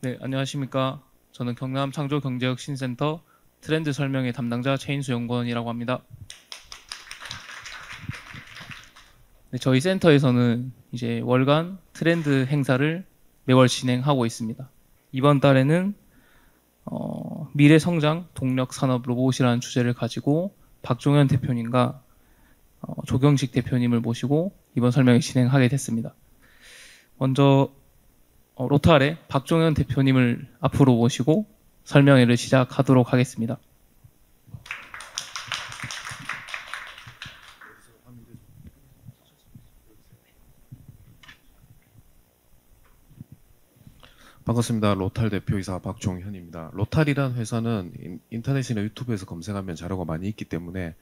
네, 안녕하십니까. 저는 경남 창조경제혁신센터 트렌드 설명회 담당자 최인수 연구원이라고 합니다. 네, 저희 센터에서는 이제 월간 트렌드 행사를 매월 진행하고 있습니다. 이번 달에는 미래 성장 동력 산업 로봇이라는 주제를 가지고 박종현 대표님과 조경식 대표님을 모시고 이번 설명회 진행하게 됐습니다. 먼저 로탈의 박종현 대표님을 앞으로 모시고 설명회를 시작하도록 하겠습니다. 반갑습니다. 로탈 대표이사 박종현입니다. 로탈이란 회사는 인터넷이나 유튜브에서 검색하면 자료가 많이 있기 때문에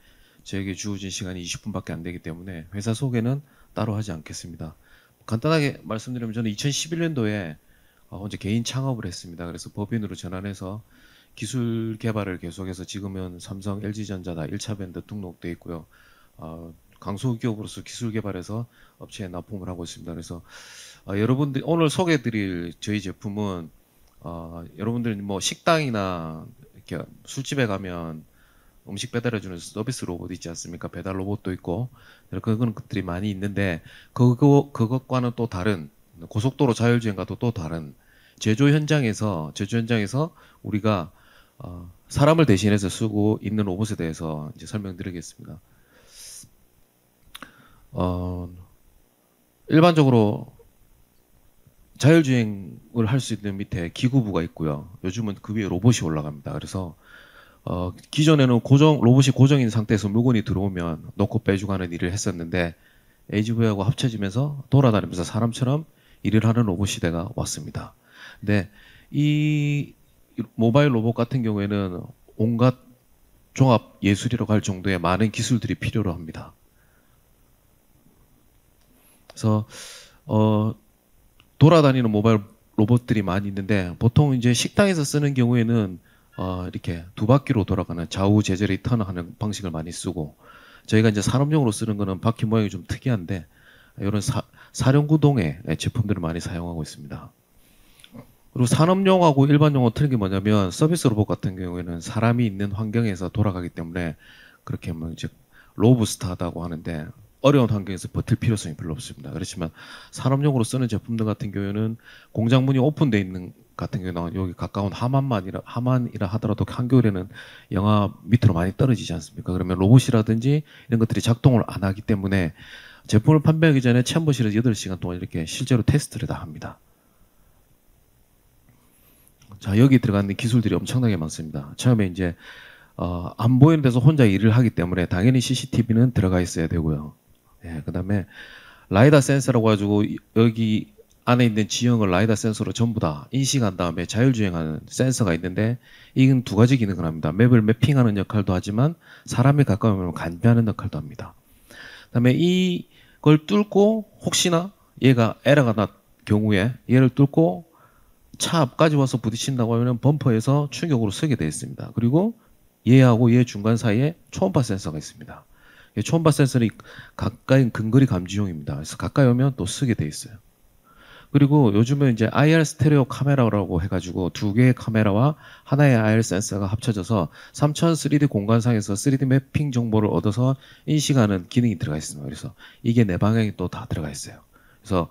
저에게 주어진 시간이 20분밖에 안 되기 때문에 회사 소개는 따로 하지 않겠습니다. 간단하게 말씀드리면 저는 2011년도에 혼자 개인 창업을 했습니다. 그래서 법인으로 전환해서 기술 개발을 계속해서 지금은 삼성, LG전자 다 1차 밴드 등록되어 있고요. 강소기업으로서 기술 개발해서 업체에 납품을 하고 있습니다. 그래서 여러분들 오늘 소개해드릴 저희 제품은 여러분들 뭐 식당이나 이렇게 술집에 가면 음식 배달해주는 서비스 로봇 있지 않습니까? 배달 로봇도 있고 그런 것들이 많이 있는데 그것과는 또 다른 고속도로 자율주행과도 또 다른 제조 현장에서 우리가 사람을 대신해서 쓰고 있는 로봇에 대해서 이제 설명드리겠습니다. 일반적으로 자율주행을 할 수 있는 밑에 기구부가 있고요. 요즘은 그 위에 로봇이 올라갑니다. 그래서 기존에는 로봇이 고정인 상태에서 물건이 들어오면 놓고 빼주고 하는 일을 했었는데 AGV하고 합쳐지면서 돌아다니면서 사람처럼 일을 하는 로봇 시대가 왔습니다. 근데 이 모바일 로봇 같은 경우에는 온갖 종합 예술이라고 할 정도의 많은 기술들이 필요로 합니다. 그래서 돌아다니는 모바일 로봇들이 많이 있는데 보통 이제 식당에서 쓰는 경우에는 이렇게 두 바퀴로 돌아가는 좌우 제자리 턴하는 방식을 많이 쓰고 저희가 이제 산업용으로 쓰는 거는 바퀴 모양이 좀 특이한데 이런 사륜구동의 제품들을 많이 사용하고 있습니다. 그리고 산업용하고 일반용하고 틀린 게 뭐냐면 서비스 로봇 같은 경우에는 사람이 있는 환경에서 돌아가기 때문에 그렇게 뭐 이제 로브스타하다고 하는데 어려운 환경에서 버틸 필요성이 별로 없습니다. 그렇지만 산업용으로 쓰는 제품들 같은 경우에는 공장 문이 오픈되어 있는 같은 경우는 여기 가까운 하만이라 하더라도 한겨울에는 영하 밑으로 많이 떨어지지 않습니까? 그러면 로봇이라든지 이런 것들이 작동을 안 하기 때문에 제품을 판매하기 전에 챔버실에서 8시간 동안 이렇게 실제로 테스트를 다 합니다. 자, 여기 들어가는 기술들이 엄청나게 많습니다. 처음에 이제 안 보이는 데서 혼자 일을 하기 때문에 당연히 CCTV는 들어가 있어야 되고요. 예, 그다음에 라이다 센서라고 가지고 여기 안에 있는 지형을 라이다 센서로 전부 다 인식한 다음에 자율주행하는 센서가 있는데 이건 두 가지 기능을 합니다. 맵을 매핑하는 역할도 하지만 사람이 가까우면 감지하는 역할도 합니다. 그다음에 이걸 뚫고 혹시나 얘가 에러가 난 경우에 얘를 뚫고 차 앞까지 와서 부딪힌다고 하면 범퍼에서 충격으로 서게 되어 있습니다. 그리고 얘하고 얘 중간 사이에 초음파 센서가 있습니다. 초음파 센서는 가까이 근거리 감지용입니다. 그래서 가까이 오면 또 쓰게 돼 있어요. 그리고 요즘은 이제 IR 스테레오 카메라라고 해가지고 두 개의 카메라와 하나의 IR 센서가 합쳐져서 3000 3D 공간상에서 3D 매핑 정보를 얻어서 인식하는 기능이 들어가 있습니다. 그래서 이게 네 방향이 또 다 들어가 있어요. 그래서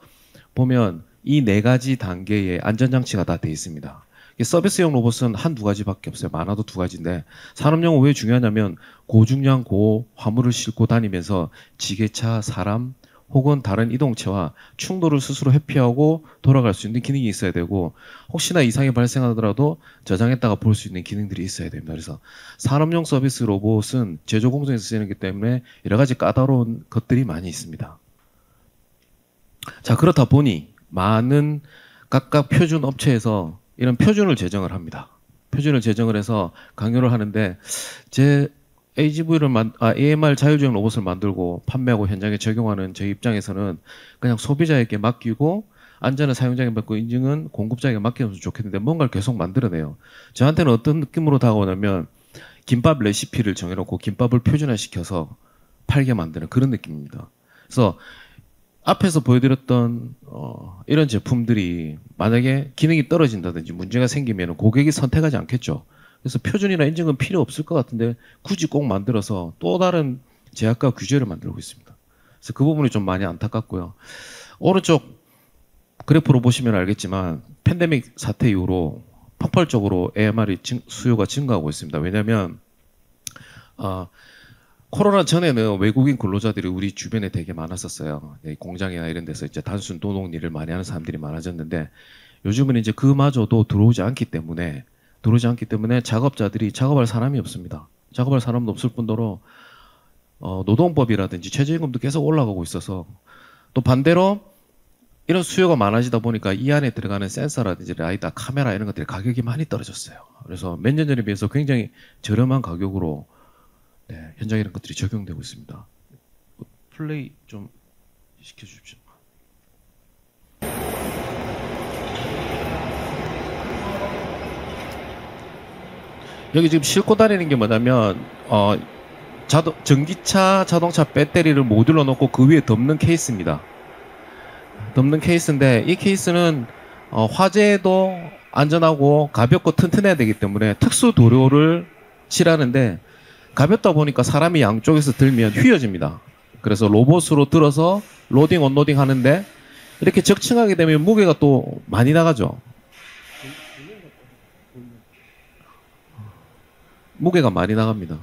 보면 이 네 가지 단계의 안전장치가 다 돼 있습니다. 서비스용 로봇은 한두 가지밖에 없어요. 많아도 두 가지인데 산업용은 왜 중요하냐면 고중량 고화물을 싣고 다니면서 지게차, 사람 혹은 다른 이동체와 충돌을 스스로 회피하고 돌아갈 수 있는 기능이 있어야 되고 혹시나 이상이 발생하더라도 저장했다가 볼 수 있는 기능들이 있어야 됩니다. 그래서 산업용 서비스 로봇은 제조 공정에서 쓰이기 때문에 여러 가지 까다로운 것들이 많이 있습니다. 자, 그렇다 보니 많은 각각 표준 업체에서 이런 표준을 제정을 합니다. 표준을 제정을 해서 강요를 하는데 제 AMR 자율주행 로봇을 만들고 판매하고 현장에 적용하는 저희 입장에서는 그냥 소비자에게 맡기고 안전한 사용자에게 맡고 인증은 공급자에게 맡기면 좋겠는데 뭔가를 계속 만들어내요. 저한테는 어떤 느낌으로 다가오냐면 김밥 레시피를 정해놓고 김밥을 표준화시켜서 팔게 만드는 그런 느낌입니다. 그래서 앞에서 보여드렸던 이런 제품들이 만약에 기능이 떨어진다든지 문제가 생기면 고객이 선택하지 않겠죠. 그래서 표준이나 인증은 필요 없을 것 같은데 굳이 꼭 만들어서 또 다른 제약과 규제를 만들고 있습니다. 그래서 그 부분이 좀 많이 안타깝고요. 오른쪽 그래프로 보시면 알겠지만 팬데믹 사태 이후로 폭발적으로 AMR이 수요가 증가하고 있습니다. 왜냐하면 코로나 전에는 외국인 근로자들이 우리 주변에 되게 많았었어요. 공장이나 이런 데서 이제 단순 노동 일을 많이 하는 사람들이 많아졌는데 요즘은 이제 그마저도 들어오지 않기 때문에 작업자들이 작업할 사람이 없습니다. 작업할 사람도 없을 뿐더러 노동법이라든지 최저임금도 계속 올라가고 있어서 또 반대로 이런 수요가 많아지다 보니까 이 안에 들어가는 센서라든지 라이다, 카메라 이런 것들이 가격이 많이 떨어졌어요. 그래서 몇 년 전에 비해서 굉장히 저렴한 가격으로 현장에 이런 것들이 적용되고 있습니다. 플레이 좀 시켜주십시오. 여기 지금 싣고 다니는 게 뭐냐면 전기차, 자동차 배터리를 모듈로 놓고 그 위에 덮는 케이스입니다. 덮는 케이스인데 이 케이스는 화재도 안전하고 가볍고 튼튼해야 되기 때문에 특수 도료를 칠하는데 가볍다 보니까 사람이 양쪽에서 들면 휘어집니다. 그래서 로봇으로 들어서 로딩 언로딩 하는데 이렇게 적층하게 되면 무게가 또 많이 나가죠. 무게가 많이 나갑니다.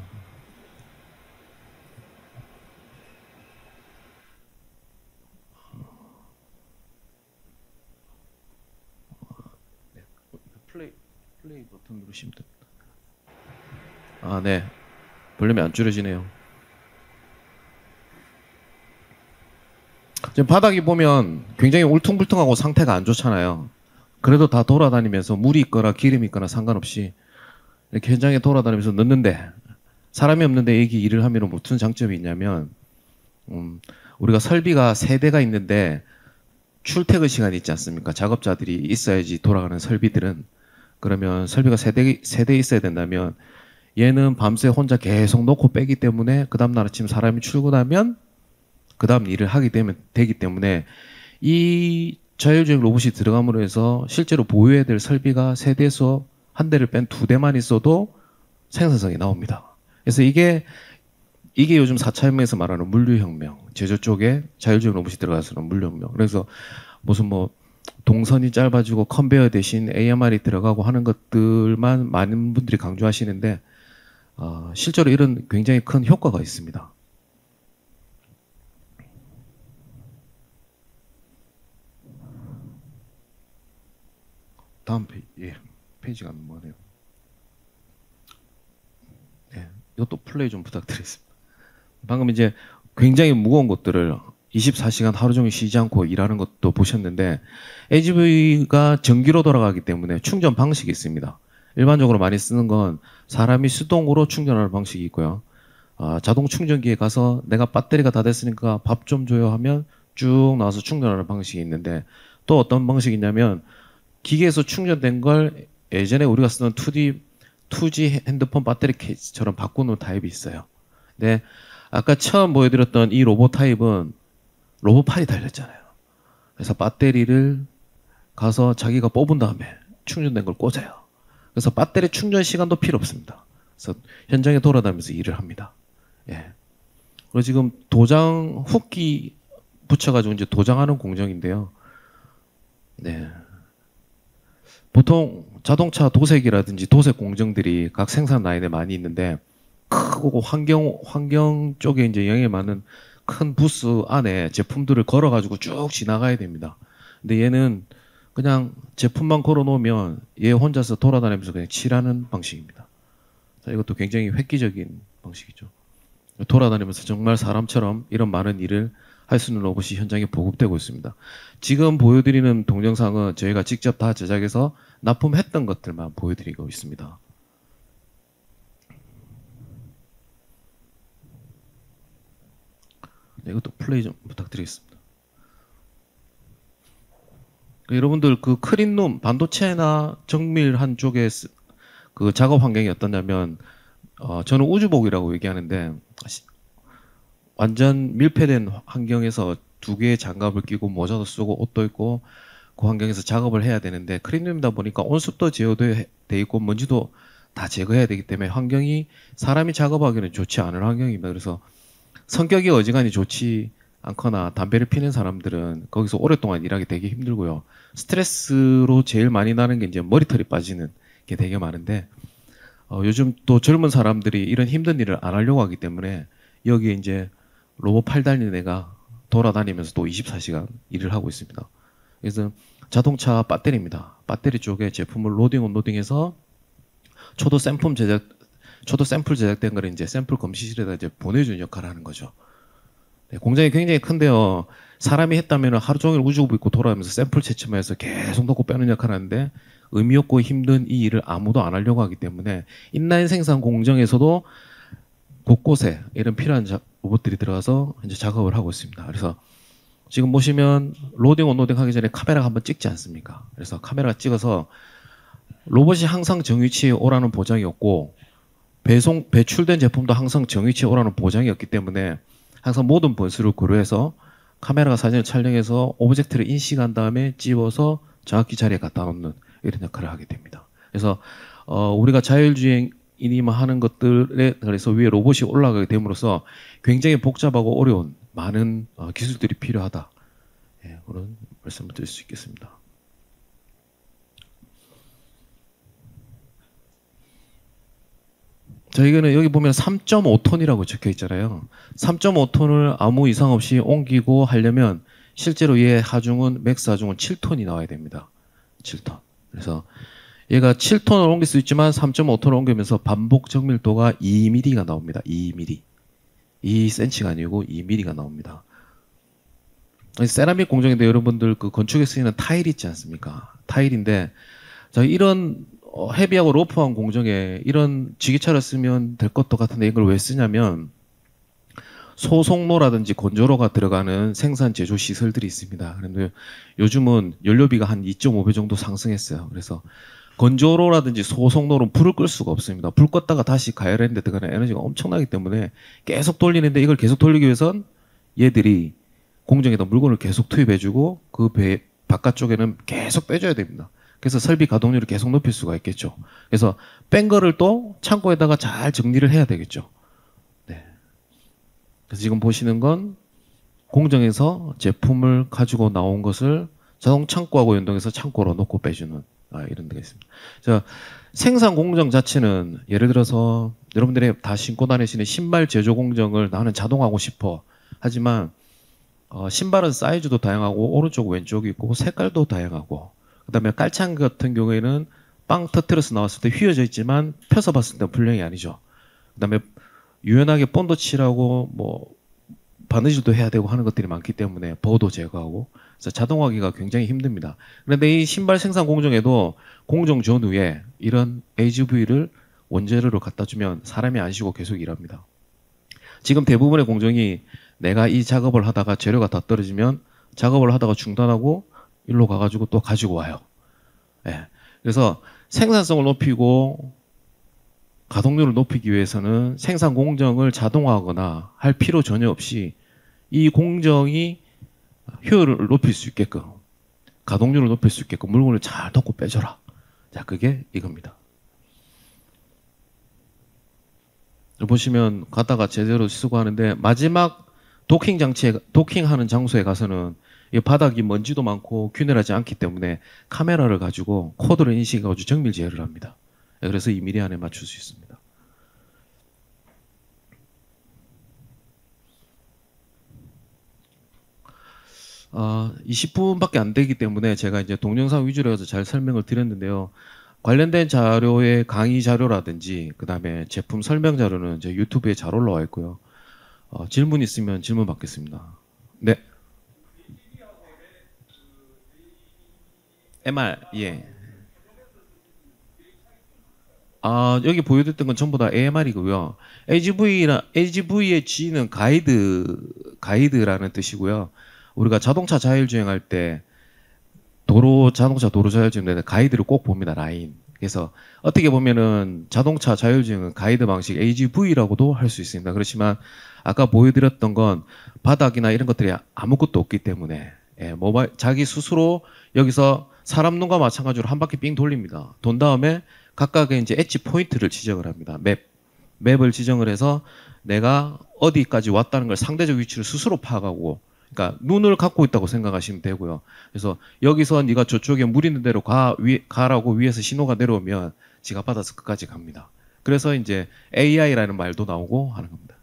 플레이 버튼 누르시면 됩니다. 아, 네. 볼륨이 안 줄여지네요. 지금 바닥이 보면 굉장히 울퉁불퉁하고 상태가 안 좋잖아요. 그래도 다 돌아다니면서 물이 있거나 기름이 있거나 상관없이 이렇게 현장에 돌아다니면서 넣는데 사람이 없는데 여기 일을 하면 무슨 장점이 있냐면 우리가 설비가 3대가 있는데 출퇴근 시간이 있지 않습니까? 작업자들이 있어야지 돌아가는 설비들은. 그러면 설비가 3대 있어야 된다면 얘는 밤새 혼자 계속 놓고 빼기 때문에 그 다음날 아침 사람이 출근하면 그 다음 일을 하게 되기 때문에 이 자율주행 로봇이 들어감으로 해서 실제로 보유해야 될 설비가 3대에서 한 대를 뺀 2대만 있어도 생산성이 나옵니다. 그래서 이게 요즘 4차 혁명에서 말하는 물류혁명, 제조 쪽에 자율주행 로봇이 들어가서는 물류혁명. 그래서 무슨 동선이 짧아지고 컨베이어 대신 AMR이 들어가고 하는 것들만 많은 분들이 강조하시는데 실제로 이런 굉장히 큰 효과가 있습니다. 다음 페이지가 뭐네요. 네, 이것도 플레이 좀 부탁드리겠습니다. 방금 이제 굉장히 무거운 것들을 24시간 하루 종일 쉬지 않고 일하는 것도 보셨는데 AGV가 전기로 돌아가기 때문에 충전 방식이 있습니다. 일반적으로 많이 쓰는 건 사람이 수동으로 충전하는 방식이 있고요. 자동 충전기에 가서 내가 배터리가 다 됐으니까 밥 좀 줘요 하면 쭉 나와서 충전하는 방식이 있는데 또 어떤 방식이 있냐면 기계에서 충전된 걸 예전에 우리가 쓰던 2G 핸드폰 배터리 케이스처럼 바꾸는 타입이 있어요. 근데 아까 처음 보여드렸던 이 로봇 타입은 로봇팔이 달렸잖아요. 그래서 배터리를 가서 자기가 뽑은 다음에 충전된 걸 꽂아요. 그래서 배터리 충전 시간도 필요 없습니다. 그래서 현장에 돌아다니면서 일을 합니다. 예. 그리고 지금 도장 훅기 붙여가지고 이제 도장하는 공정인데요. 네. 보통 자동차 도색이라든지 도색 공정들이 각 생산 라인에 많이 있는데 크고 환경 쪽에 이제 영향이 많은 큰 부스 안에 제품들을 걸어가지고 쭉 지나가야 됩니다. 근데 얘는 그냥 제품만 걸어 놓으면 얘 혼자서 돌아다니면서 그냥 칠하는 방식입니다. 자, 이것도 굉장히 획기적인 방식이죠. 돌아다니면서 정말 사람처럼 이런 많은 일을 할 수 있는 로봇이 현장에 보급되고 있습니다. 지금 보여드리는 동영상은 저희가 직접 다 제작해서 납품했던 것들만 보여드리고 있습니다. 네, 이것도 플레이 좀 부탁드리겠습니다. 여러분들 그 클린룸 반도체나 정밀한 쪽에 그 작업 환경이 어떠냐면 저는 우주복이라고 얘기하는데 완전 밀폐된 환경에서 두 개의 장갑을 끼고 모자도 쓰고 옷도 입고 그 환경에서 작업을 해야 되는데 크린룸이다 보니까 온습도 제어돼 있고 먼지도 다 제거해야 되기 때문에 환경이 사람이 작업하기는 좋지 않은 환경입니다. 그래서 성격이 어지간히 좋지 않거나 담배를 피는 사람들은 거기서 오랫동안 일하기 되게 힘들고요. 스트레스로 제일 많이 나는 게 이제 머리털이 빠지는 게 되게 많은데 요즘 또 젊은 사람들이 이런 힘든 일을 안 하려고 하기 때문에 여기에 이제 로봇 팔 달린 애가 돌아다니면서 또 24시간 일을 하고 있습니다. 그래서 자동차 배터리입니다. 배터리 쪽에 제품을 로딩 언로딩해서 초도 샘플 제작된 걸 이제 샘플 검시실에다 이제 보내주는 역할을 하는 거죠. 네, 공장이 굉장히 큰데요. 사람이 했다면 하루 종일 우주복 입고 돌아다니면서 샘플 채취만 해서 계속 넣고 빼는 역할을 하는데 의미 없고 힘든 이 일을 아무도 안 하려고 하기 때문에 인라인 생산 공정에서도 곳곳에 이런 필요한 로봇들이 들어가서 이제 작업을 하고 있습니다. 그래서 지금 보시면 로딩 언로딩 하기 전에 카메라가 한번 찍지 않습니까? 그래서 카메라 찍어서 로봇이 항상 정위치에 오라는 보장이 없고 배출된 제품도 항상 정위치에 오라는 보장이 없기 때문에 항상 모든 번수를 고려해서 카메라가 사진을 촬영해서 오브젝트를 인식한 다음에 집어서 정확히 자리에 갖다 놓는 이런 역할을 하게 됩니다. 그래서 우리가 자율주행이니만 하는 것들에 그래서 위에 로봇이 올라가게 됨으로써 굉장히 복잡하고 어려운 많은 기술들이 필요하다. 예, 그런 말씀을 드릴 수 있겠습니다. 저희는 여기 보면 3.5톤이라고 적혀 있잖아요. 3.5톤을 아무 이상 없이 옮기고 하려면 실제로 얘 하중은 맥스 하중은 7톤이 나와야 됩니다. 7톤. 그래서 얘가 7톤을 옮길 수 있지만 3.5톤을 옮기면서 반복 정밀도가 2mm가 나옵니다. 2mm. 2cm가 아니고 2mm가 나옵니다. 세라믹 공정인데 여러분들 그 건축에 쓰이는 타일 있지 않습니까? 타일인데 자 이런 헤비하고 러프한 공정에 이런 지게차를 쓰면 될 것도 같은데 이걸 왜 쓰냐면 소속로라든지 건조로가 들어가는 생산 제조 시설들이 있습니다. 그런데 요즘은 연료비가 한 2.5배 정도 상승했어요. 그래서 건조로라든지 소속로는 불을 끌 수가 없습니다. 불 껐다가 다시 가열했는데 들어가는 에너지가 엄청나기 때문에 계속 돌리는데 이걸 계속 돌리기 위해선 얘들이 공정에다 물건을 계속 투입해주고 그 배 바깥쪽에는 계속 빼줘야 됩니다. 그래서 설비 가동률을 계속 높일 수가 있겠죠. 그래서 뺀 거를 또 창고에다가 잘 정리를 해야 되겠죠. 네. 그래서 지금 보시는 건 공정에서 제품을 가지고 나온 것을 자동 창고하고 연동해서 창고로 놓고 빼주는 이런 데가 있습니다. 자, 생산 공정 자체는 예를 들어서 여러분들이 다 신고 다니시는 신발 제조 공정을 나는 자동하고 싶어. 하지만 신발은 사이즈도 다양하고 오른쪽 왼쪽이 있고 색깔도 다양하고 그다음에 깔창 같은 경우에는 빵 터트려서 나왔을 때 휘어져 있지만 펴서 봤을 때는 불량이 아니죠. 그다음에 유연하게 본드 칠하고 뭐 바느질도 해야 되고 하는 것들이 많기 때문에 버도 제거하고 그래서 자동화하기가 굉장히 힘듭니다. 그런데 이 신발 생산 공정에도 공정 전후에 이런 HV를 원재료로 갖다 주면 사람이 안 쉬고 계속 일합니다. 지금 대부분의 공정이 내가 이 작업을 하다가 재료가 다 떨어지면 작업을 하다가 중단하고 일로 가가지고 또 가지고 와요. 예. 그래서 생산성을 높이고 가동률을 높이기 위해서는 생산 공정을 자동화하거나 할 필요 전혀 없이 이 공정이 효율을 높일 수 있게끔 가동률을 높일 수 있게끔 물건을 잘 넣고 빼줘라. 자, 그게 이겁니다. 보시면 가다가 제대로 쓰고 하는데 마지막 도킹하는 장소에 가서는 이 바닥이 먼지도 많고 균일하지 않기 때문에 카메라를 가지고 코드를 인식해가지고 정밀 제어를 합니다. 그래서 2mm 안에 맞출 수 있습니다. 아, 20분밖에 안 되기 때문에 제가 이제 동영상 위주로 해서 잘 설명을 드렸는데요. 관련된 자료의 강의 자료라든지 그 다음에 제품 설명 자료는 제 유튜브에 잘 올라와 있고요. 질문 있으면 질문 받겠습니다. 네. MR, 예. 여기 보여드렸던 건 전부 다 AMR이고요. AGV의 G는 가이드라는 뜻이고요. 우리가 자동차 자율주행할 때 자동차 도로 자율주행할 때 가이드를 꼭 봅니다. 라인. 그래서 어떻게 보면은 자동차 자율주행은 가이드 방식 AGV라고도 할 수 있습니다. 그렇지만 아까 보여드렸던 건 바닥이나 이런 것들이 아무것도 없기 때문에 모바일 자기 스스로 여기서 사람 눈과 마찬가지로 한 바퀴 삥 돌립니다. 돈 다음에 각각의 이제 엣지 포인트를 지정을 합니다. 맵을 지정을 해서 내가 어디까지 왔다는 걸 상대적 위치를 스스로 파악하고, 그러니까 눈을 갖고 있다고 생각하시면 되고요. 그래서 여기서 네가 저쪽에 물 있는 데로 가라고 위에서 신호가 내려오면 지가 받아서 끝까지 갑니다. 그래서 이제 AI라는 말도 나오고 하는 겁니다.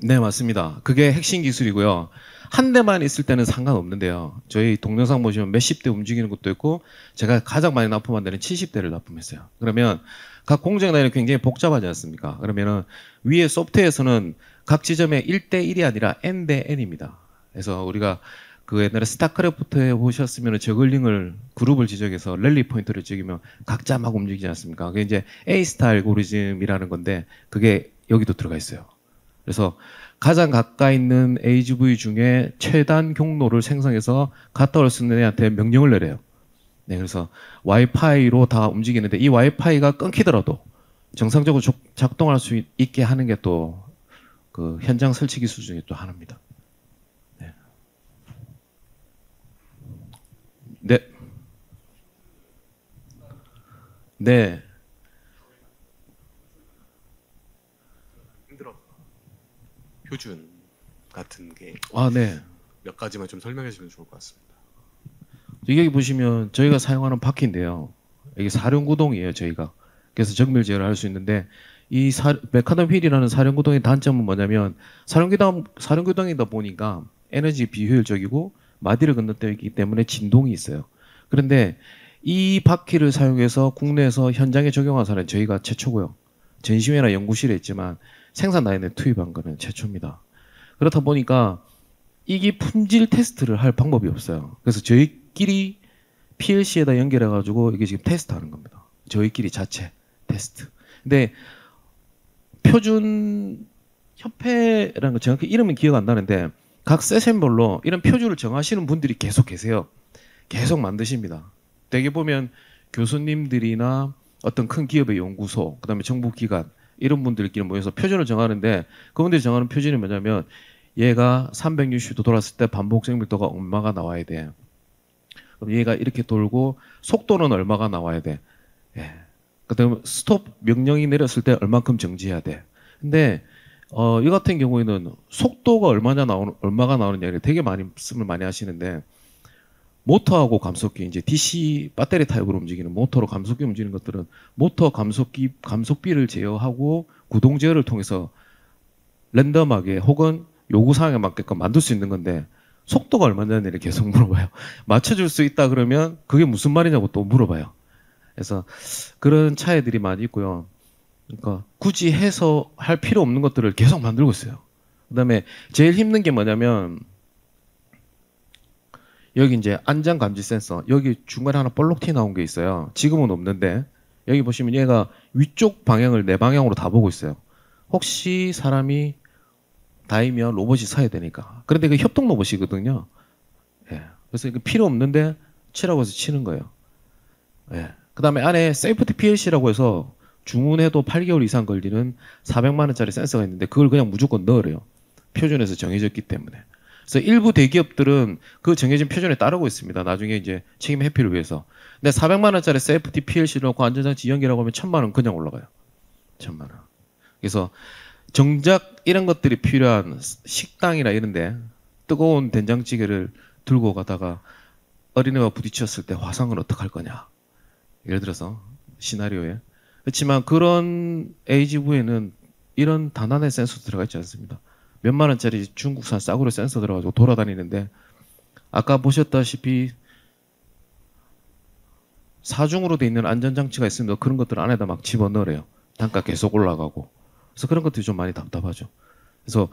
네, 맞습니다. 그게 핵심 기술이고요. 한 대만 있을 때는 상관없는데요. 저희 동영상 보시면 몇십 대 움직이는 것도 있고, 제가 가장 많이 납품한 데는 70대를 납품했어요. 그러면 각 공정 라인이 굉장히 복잡하지 않습니까? 그러면은 위에 소프트웨어에서는 각 지점에 1대1이 아니라 N대 N입니다. 그래서 우리가 그 옛날에 스타크래프트에 보셨으면 저글링을 그룹을 지정해서 랠리 포인트를 찍으면 각자 막 움직이지 않습니까? 그게 이제 A-스타 알고리즘이라는 건데 그게 여기도 들어가 있어요. 그래서 가장 가까이 있는 AGV 중에 최단 경로를 생성해서 갔다 올 수 있는 애한테 명령을 내려요. 네, 그래서 와이파이로 다 움직이는데 이 와이파이가 끊기더라도 정상적으로 작동할 수 있게 하는 게 또 그 현장 설치 기술 중에 또 하나입니다. 네. 네. 네. 힘들어. 표준 같은 게 아, 네. 몇 가지만 좀 설명해 주시면 좋을 것 같습니다. 여기 보시면 저희가 사용하는 바퀴인데요. 이게 사륜구동이에요, 저희가. 그래서 정밀 제어를 할 수 있는데 이 메카덤 휠이라는 사륜구동의 단점은 뭐냐면 사륜구동이다 보니까 에너지 비효율적이고 마디를 건너뛰기 때문에 진동이 있어요. 그런데 이 바퀴를 사용해서 국내에서 현장에 적용한 사례는 저희가 최초고요. 전시회나 연구실에 있지만 생산 라인에 투입한 거는 최초입니다. 그렇다 보니까 이게 품질 테스트를 할 방법이 없어요. 그래서 저희끼리 PLC에다 연결해가지고 이게 지금 테스트하는 겁니다. 저희끼리 자체 테스트. 근데 표준 협회라는 거 정확히 이름은 기억 안 나는데 각 세션별로 이런 표준을 정하시는 분들이 계속 계세요. 계속 만드십니다. 대개 보면 교수님들이나 어떤 큰 기업의 연구소, 그다음에 정부기관 이런 분들끼리 모여서 표준을 정하는데 그분들이 정하는 표준이 뭐냐면 얘가 360도 돌았을 때 반복 정밀도가 얼마가 나와야 돼. 그럼 얘가 이렇게 돌고 속도는 얼마가 나와야 돼. 예. 그다음에 스톱 명령이 내렸을 때 얼만큼 정지해야 돼. 근데 이 같은 경우에는 속도가 얼마가 나오느냐를 되게 말씀을 많이 하시는데 모터하고 감속기 이제 DC 배터리 타입으로 움직이는 모터로 감속기 움직이는 것들은 모터 감속비를 제어하고 구동 제어를 통해서 랜덤하게 혹은 요구 사항에 맞게끔 만들 수 있는 건데 속도가 얼마냐를 계속 물어봐요. 맞춰줄 수 있다 그러면 그게 무슨 말이냐고 또 물어봐요. 그래서 그런 차이들이 많이 있고요. 그러니까 굳이 해서 할 필요 없는 것들을 계속 만들고 있어요. 그다음에 제일 힘든 게 뭐냐면 여기 이제 안전 감지 센서 여기 중간에 하나 볼록 튀어 나온 게 있어요. 지금은 없는데 여기 보시면 얘가 위쪽 방향을 내 방향으로 다 보고 있어요. 혹시 사람이 닿으면 로봇이 서야 되니까. 그런데 그 협동 로봇이거든요. 예. 그래서 이거 필요 없는데 치라고 해서 치는 거예요. 예. 그다음에 안에 세이프티 PLC라고 해서 주문해도 8개월 이상 걸리는 400만 원짜리 센서가 있는데 그걸 그냥 무조건 넣으래요. 표준에서 정해졌기 때문에. 그래서 일부 대기업들은 그 정해진 표준에 따르고 있습니다. 나중에 이제 책임 회피를 위해서. 근데 400만 원짜리 세이프티 PLC를 넣고 안전장치 연결하고 하면 1000만 원 그냥 올라가요. 1000만 원. 그래서 정작 이런 것들이 필요한 식당이나 이런데 뜨거운 된장찌개를 들고 가다가 어린애와 부딪혔을 때 화상은 어떡할 거냐. 예를 들어서 시나리오에. 그렇지만 그런 AGV에는 이런 단안의 센서 들어가 있지 않습니다. 몇만 원짜리 중국산 싸구려 센서 들어가지고 돌아다니는데 아까 보셨다시피 사중으로 돼 있는 안전장치가 있습니다. 그런 것들 안에다 막 집어넣으래요. 단가 계속 올라가고. 그래서 그런 것들이 좀 많이 답답하죠. 그래서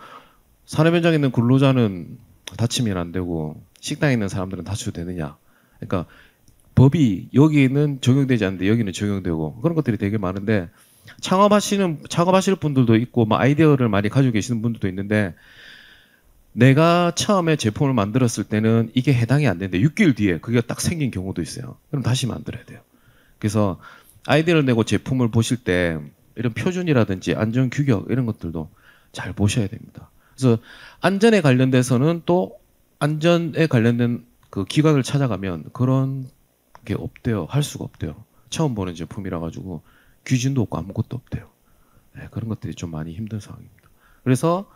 산업 현장에 있는 근로자는 다치면 안 되고 식당에 있는 사람들은 다쳐도 되느냐. 그러니까 법이 여기는 적용되지 않는데 여기는 적용되고 그런 것들이 되게 많은데 창업하실 분들도 있고 뭐 아이디어를 많이 가지고 계시는 분들도 있는데 내가 처음에 제품을 만들었을 때는 이게 해당이 안 되는데 6개월 뒤에 그게 딱 생긴 경우도 있어요. 그럼 다시 만들어야 돼요. 그래서 아이디어를 내고 제품을 보실 때 이런 표준이라든지 안전 규격 이런 것들도 잘 보셔야 됩니다. 그래서 안전에 관련돼서는 또 안전에 관련된 그 기관을 찾아가면 그런 게 없대요. 할 수가 없대요. 처음 보는 제품이라 가지고 규진도 없고 아무것도 없대요. 네, 그런 것들이 좀 많이 힘든 상황입니다. 그래서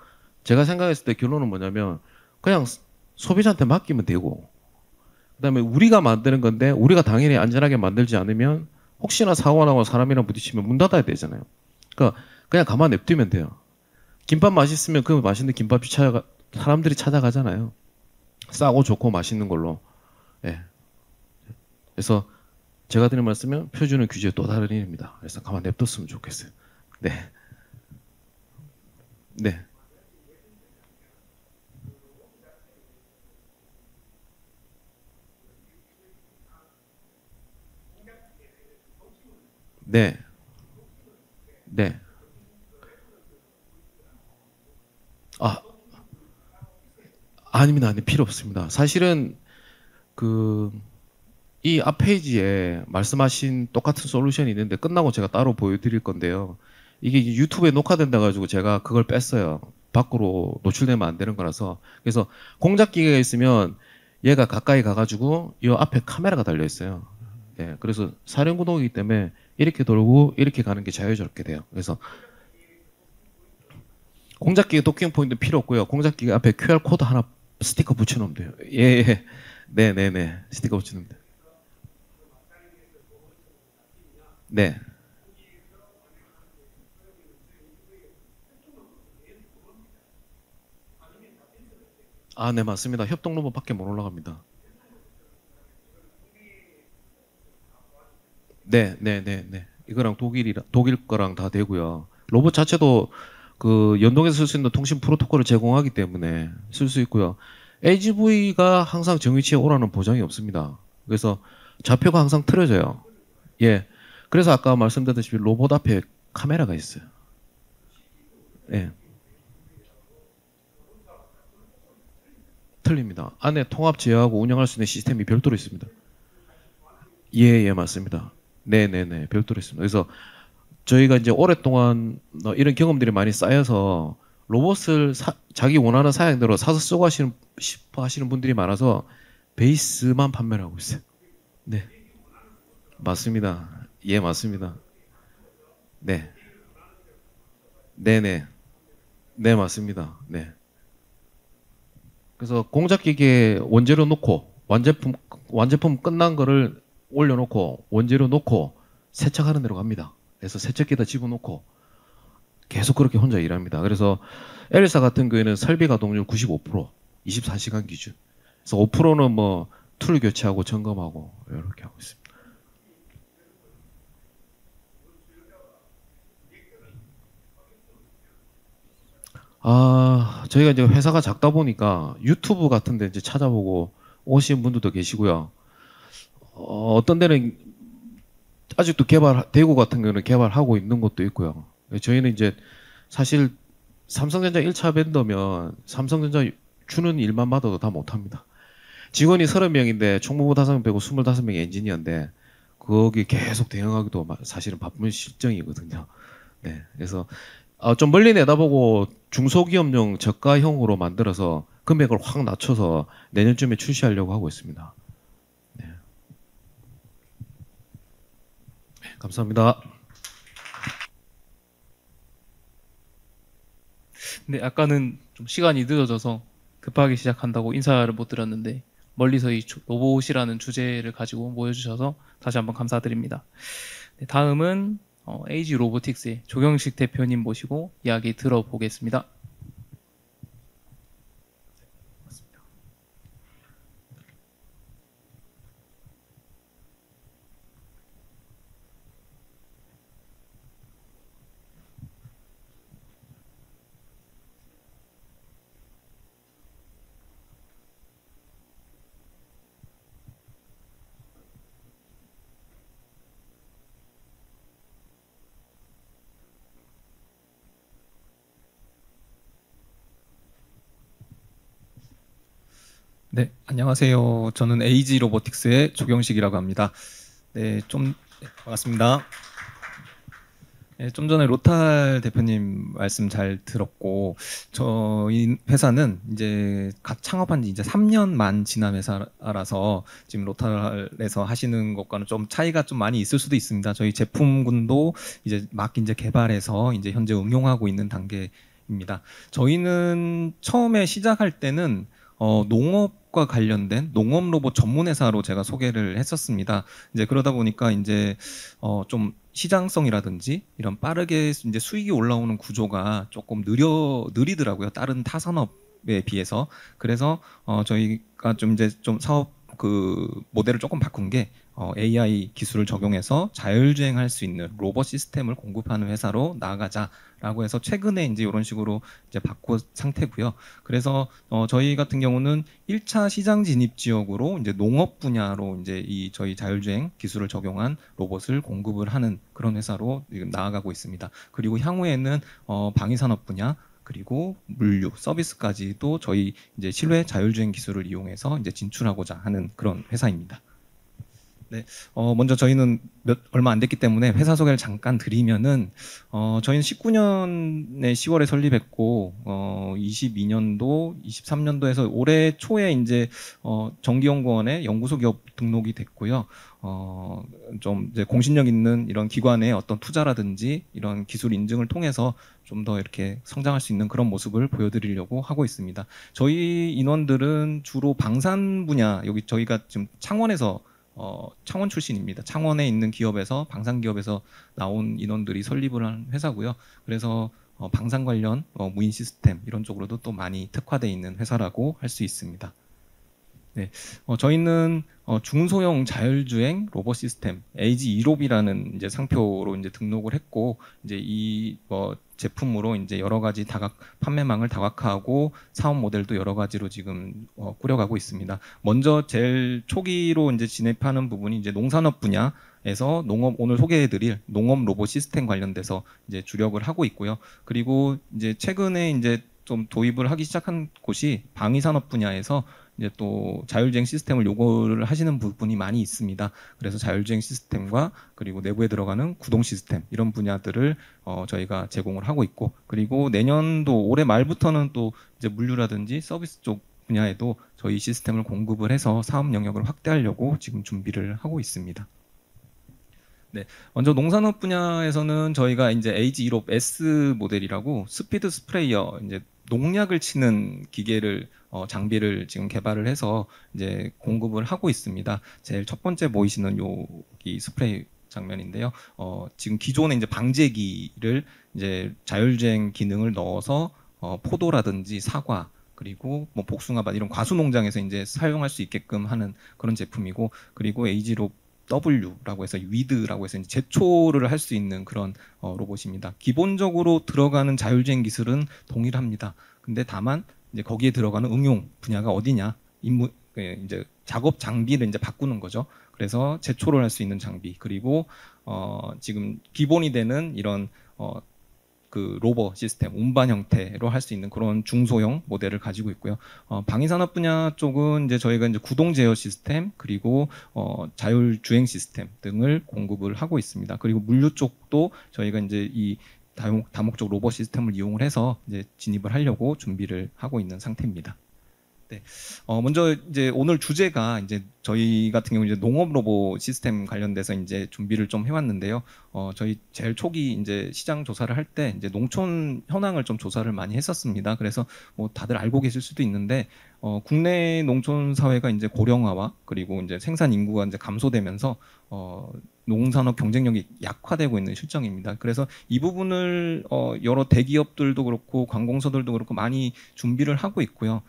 제가 생각했을 때 결론은 뭐냐면 그냥 소비자한테 맡기면 되고 그다음에 우리가 만드는 건데 우리가 당연히 안전하게 만들지 않으면 혹시나 사고가 나고 사람이랑 부딪히면 문 닫아야 되잖아요. 그러니까 그냥 가만 냅두면 돼요. 김밥 맛있으면 그 맛있는 김밥집 사람들이 찾아가잖아요. 싸고 좋고 맛있는 걸로. 예. 그래서 제가 드리는 말씀은 표준은 규제의 또 다른 일입니다. 그래서 가만 냅뒀으면 좋겠어요. 네. 네. 네. 네. 아, 아닙니다. 아니, 필요 없습니다. 사실은 그 이 앞 페이지에 말씀하신 똑같은 솔루션이 있는데 끝나고 제가 따로 보여드릴 건데요. 이게 유튜브에 녹화된다 가지고 제가 그걸 뺐어요. 밖으로 노출되면 안 되는 거라서. 그래서 공작 기계가 있으면 얘가 가까이 가가지고 이 앞에 카메라가 달려 있어요. 예, 그래서 사륜구동이기 때문에 이렇게 돌고 이렇게 가는 게 자유롭게 돼요. 그래서 공작 기계 도킹 포인트 필요 없고요. 공작 기계 앞에 QR 코드 하나 스티커 붙여놓으면 돼요. 예, 예. 네, 네, 네. 스티커 붙여놓으면 돼요. 네. 아, 네, 맞습니다. 협동 로봇 밖에 못 올라갑니다. 네, 네, 네, 네. 이거랑 독일 거랑 다 되고요. 로봇 자체도 그 연동해서 쓸 수 있는 통신 프로토콜을 제공하기 때문에 쓸 수 있고요. AGV가 항상 정위치에 오라는 보장이 없습니다. 그래서 좌표가 항상 틀어져요. 예. 그래서 아까 말씀드렸다시피 로봇 앞에 카메라가 있어요. 예. 틀립니다. 안에 통합 제어하고 운영할 수 있는 시스템이 별도로 있습니다. 예, 예, 맞습니다. 네네네, 별도로 있습니다. 그래서 저희가 이제 오랫동안 이런 경험들이 많이 쌓여서 로봇을 자기 원하는 사양대로 사서 쓰고 싶어 하시는 분들이 많아서 베이스만 판매를 하고 있어요. 네, 맞습니다. 예, 맞습니다. 네, 네네, 네, 맞습니다. 네. 그래서 공작 기계에 원재료 놓고 완제품 끝난 거를 올려놓고 원재료 놓고 세척하는 데로 갑니다. 그래서 세척기에다 집어넣고 계속 그렇게 혼자 일합니다. 그래서 엘사 같은 경우에는 설비 가동률 95%, 24시간 기준. 그래서 5%는 뭐 툴 교체하고 점검하고 이렇게 하고 있습니다. 아, 저희가 이제 회사가 작다 보니까 유튜브 같은 데 이제 찾아보고 오신 분들도 계시고요. 어떤 데는 아직도 대구 같은 경우는 개발하고 있는 것도 있고요. 저희는 이제 사실 삼성전자 1차 벤더면 삼성전자 주는 일만 받아도 다 못합니다. 직원이 30명인데 총무부 5명 빼고 25명이 엔지니어인데 거기 계속 대응하기도 사실은 바쁜 실정이거든요. 네, 그래서 좀 멀리 내다보고 중소기업용 저가형으로 만들어서 금액을 확 낮춰서 내년쯤에 출시하려고 하고 있습니다. 네, 감사합니다. 근데 아까는 좀 시간이 늦어져서 급하게 시작한다고 인사를 못 드렸는데 멀리서 이 로봇이라는 주제를 가지고 모여주셔서 다시 한번 감사드립니다. 네, 다음은 AG 로보틱스의 조경식 대표님 모시고 이야기 들어보겠습니다. 네, 안녕하세요. 저는 에이지 로보틱스의 조경식이라고 합니다. 네, 반갑습니다. 네, 좀 전에 로탈 대표님 말씀 잘 들었고, 저희 회사는 이제 갓 창업한 지 이제 3년 만 지난 회사라서 지금 로탈에서 하시는 것과는 좀 차이가 좀 많이 있을 수도 있습니다. 저희 제품군도 이제 개발해서 이제 현재 응용하고 있는 단계입니다. 저희는 처음에 시작할 때는 농업과 관련된 농업 로봇 전문 회사로 제가 소개를 했었습니다. 이제 그러다 보니까 이제 좀 시장성이라든지 이런 빠르게 이제 수익이 올라오는 구조가 조금 느리더라고요. 다른 타 산업에 비해서. 그래서 저희가 좀 이제 좀 사업 그 모델을 조금 바꾼 게 AI 기술을 적용해서 자율주행할 수 있는 로봇 시스템을 공급하는 회사로 나아가자라고 해서 최근에 이제 이런 식으로 이제 바꾼 상태고요. 그래서 저희 같은 경우는 1차 시장 진입 지역으로 이제 농업 분야로 이제 이 저희 자율주행 기술을 적용한 로봇을 공급을 하는 그런 회사로 지금 나아가고 있습니다. 그리고 향후에는 방위산업 분야 그리고 물류, 서비스까지도 저희 이제 실외 자율주행 기술을 이용해서 이제 진출하고자 하는 그런 회사입니다. 네, 먼저 저희는 얼마 안 됐기 때문에 회사 소개를 잠깐 드리면은, 저희는 19년에 10월에 설립했고, 22년도, 23년도에서 올해 초에 이제, 정기연구원에 연구소 기업 등록이 됐고요. 좀 이제 공신력 있는 이런 기관의 어떤 투자라든지 이런 기술 인증을 통해서 좀 더 이렇게 성장할 수 있는 그런 모습을 보여드리려고 하고 있습니다. 저희 인원들은 주로 방산 분야, 여기 저희가 지금 창원에서 창원 출신입니다. 창원에 있는 기업에서 방산 기업에서 나온 인원들이 설립을 한 회사고요. 그래서 방산 관련 무인 시스템 이런 쪽으로도 또 많이 특화되어 있는 회사라고 할 수 있습니다. 네, 저희는 중소형 자율주행 로봇 시스템 AG2롭이라는 이제 상표로 이제 등록을 했고 이제 이 제품으로 이제 여러 가지 판매망을 다각화하고 사업 모델도 여러 가지로 지금 꾸려가고 있습니다. 먼저 제일 초기로 이제 진입하는 부분이 이제 농산업 분야에서 오늘 소개해드릴 농업 로봇 시스템 관련돼서 이제 주력을 하고 있고요. 그리고 이제 최근에 이제 좀 도입을 하기 시작한 곳이 방위산업 분야에서 이제 또 자율주행 시스템을 요구를 하시는 부분이 많이 있습니다. 그래서 자율주행 시스템과 그리고 내부에 들어가는 구동 시스템 이런 분야들을 저희가 제공을 하고 있고 그리고 내년도 올해 말부터는 또 이제 물류라든지 서비스 쪽 분야에도 저희 시스템을 공급을 해서 사업 영역을 확대하려고 지금 준비를 하고 있습니다. 네, 먼저 농산업 분야에서는 저희가 이제 AG1롭 S 모델이라고 스피드 스프레이어 이제 농약을 치는 기계를 장비를 지금 개발을 해서 이제 공급을 하고 있습니다. 제일 첫 번째 보이시는 이 스프레이 장면인데요. 지금 기존에 이제 방제기를 이제 자율주행 기능을 넣어서 포도라든지 사과 그리고 뭐 복숭아밭 이런 과수 농장에서 이제 사용할 수 있게끔 하는 그런 제품이고 그리고 AG1롭 W라고 해서 위드라고 해서 이제 제초를 할 수 있는 그런 로봇입니다. 기본적으로 들어가는 자율주행 기술은 동일합니다. 근데 다만 이제 거기에 들어가는 응용 분야가 어디냐, 이제 작업 장비를 이제 바꾸는 거죠. 그래서 제초를 할 수 있는 장비 그리고 지금 기본이 되는 이런 그 로버 시스템, 운반 형태로 할 수 있는 그런 중소형 모델을 가지고 있고요. 방위산업 분야 쪽은 이제 저희가 이제 구동 제어 시스템 그리고 자율 주행 시스템 등을 공급을 하고 있습니다. 그리고 물류 쪽도 저희가 이제 이 다목적 로버 시스템을 이용을 해서 이제 진입을 하려고 준비를 하고 있는 상태입니다. 네. 먼저 이제 오늘 주제가 이제 저희 같은 경우 이제 농업 로봇 시스템 관련돼서 이제 준비를 좀 해왔는데요. 저희 제일 초기 이제 시장 조사를 할 때 이제 농촌 현황을 좀 조사를 많이 했었습니다. 그래서 뭐 다들 알고 계실 수도 있는데 국내 농촌 사회가 이제 고령화와 그리고 이제 생산 인구가 이제 감소되면서 농산업 경쟁력이 약화되고 있는 실정입니다. 그래서 이 부분을 여러 대기업들도 그렇고 관공서들도 그렇고 많이 준비를 하고 있고요.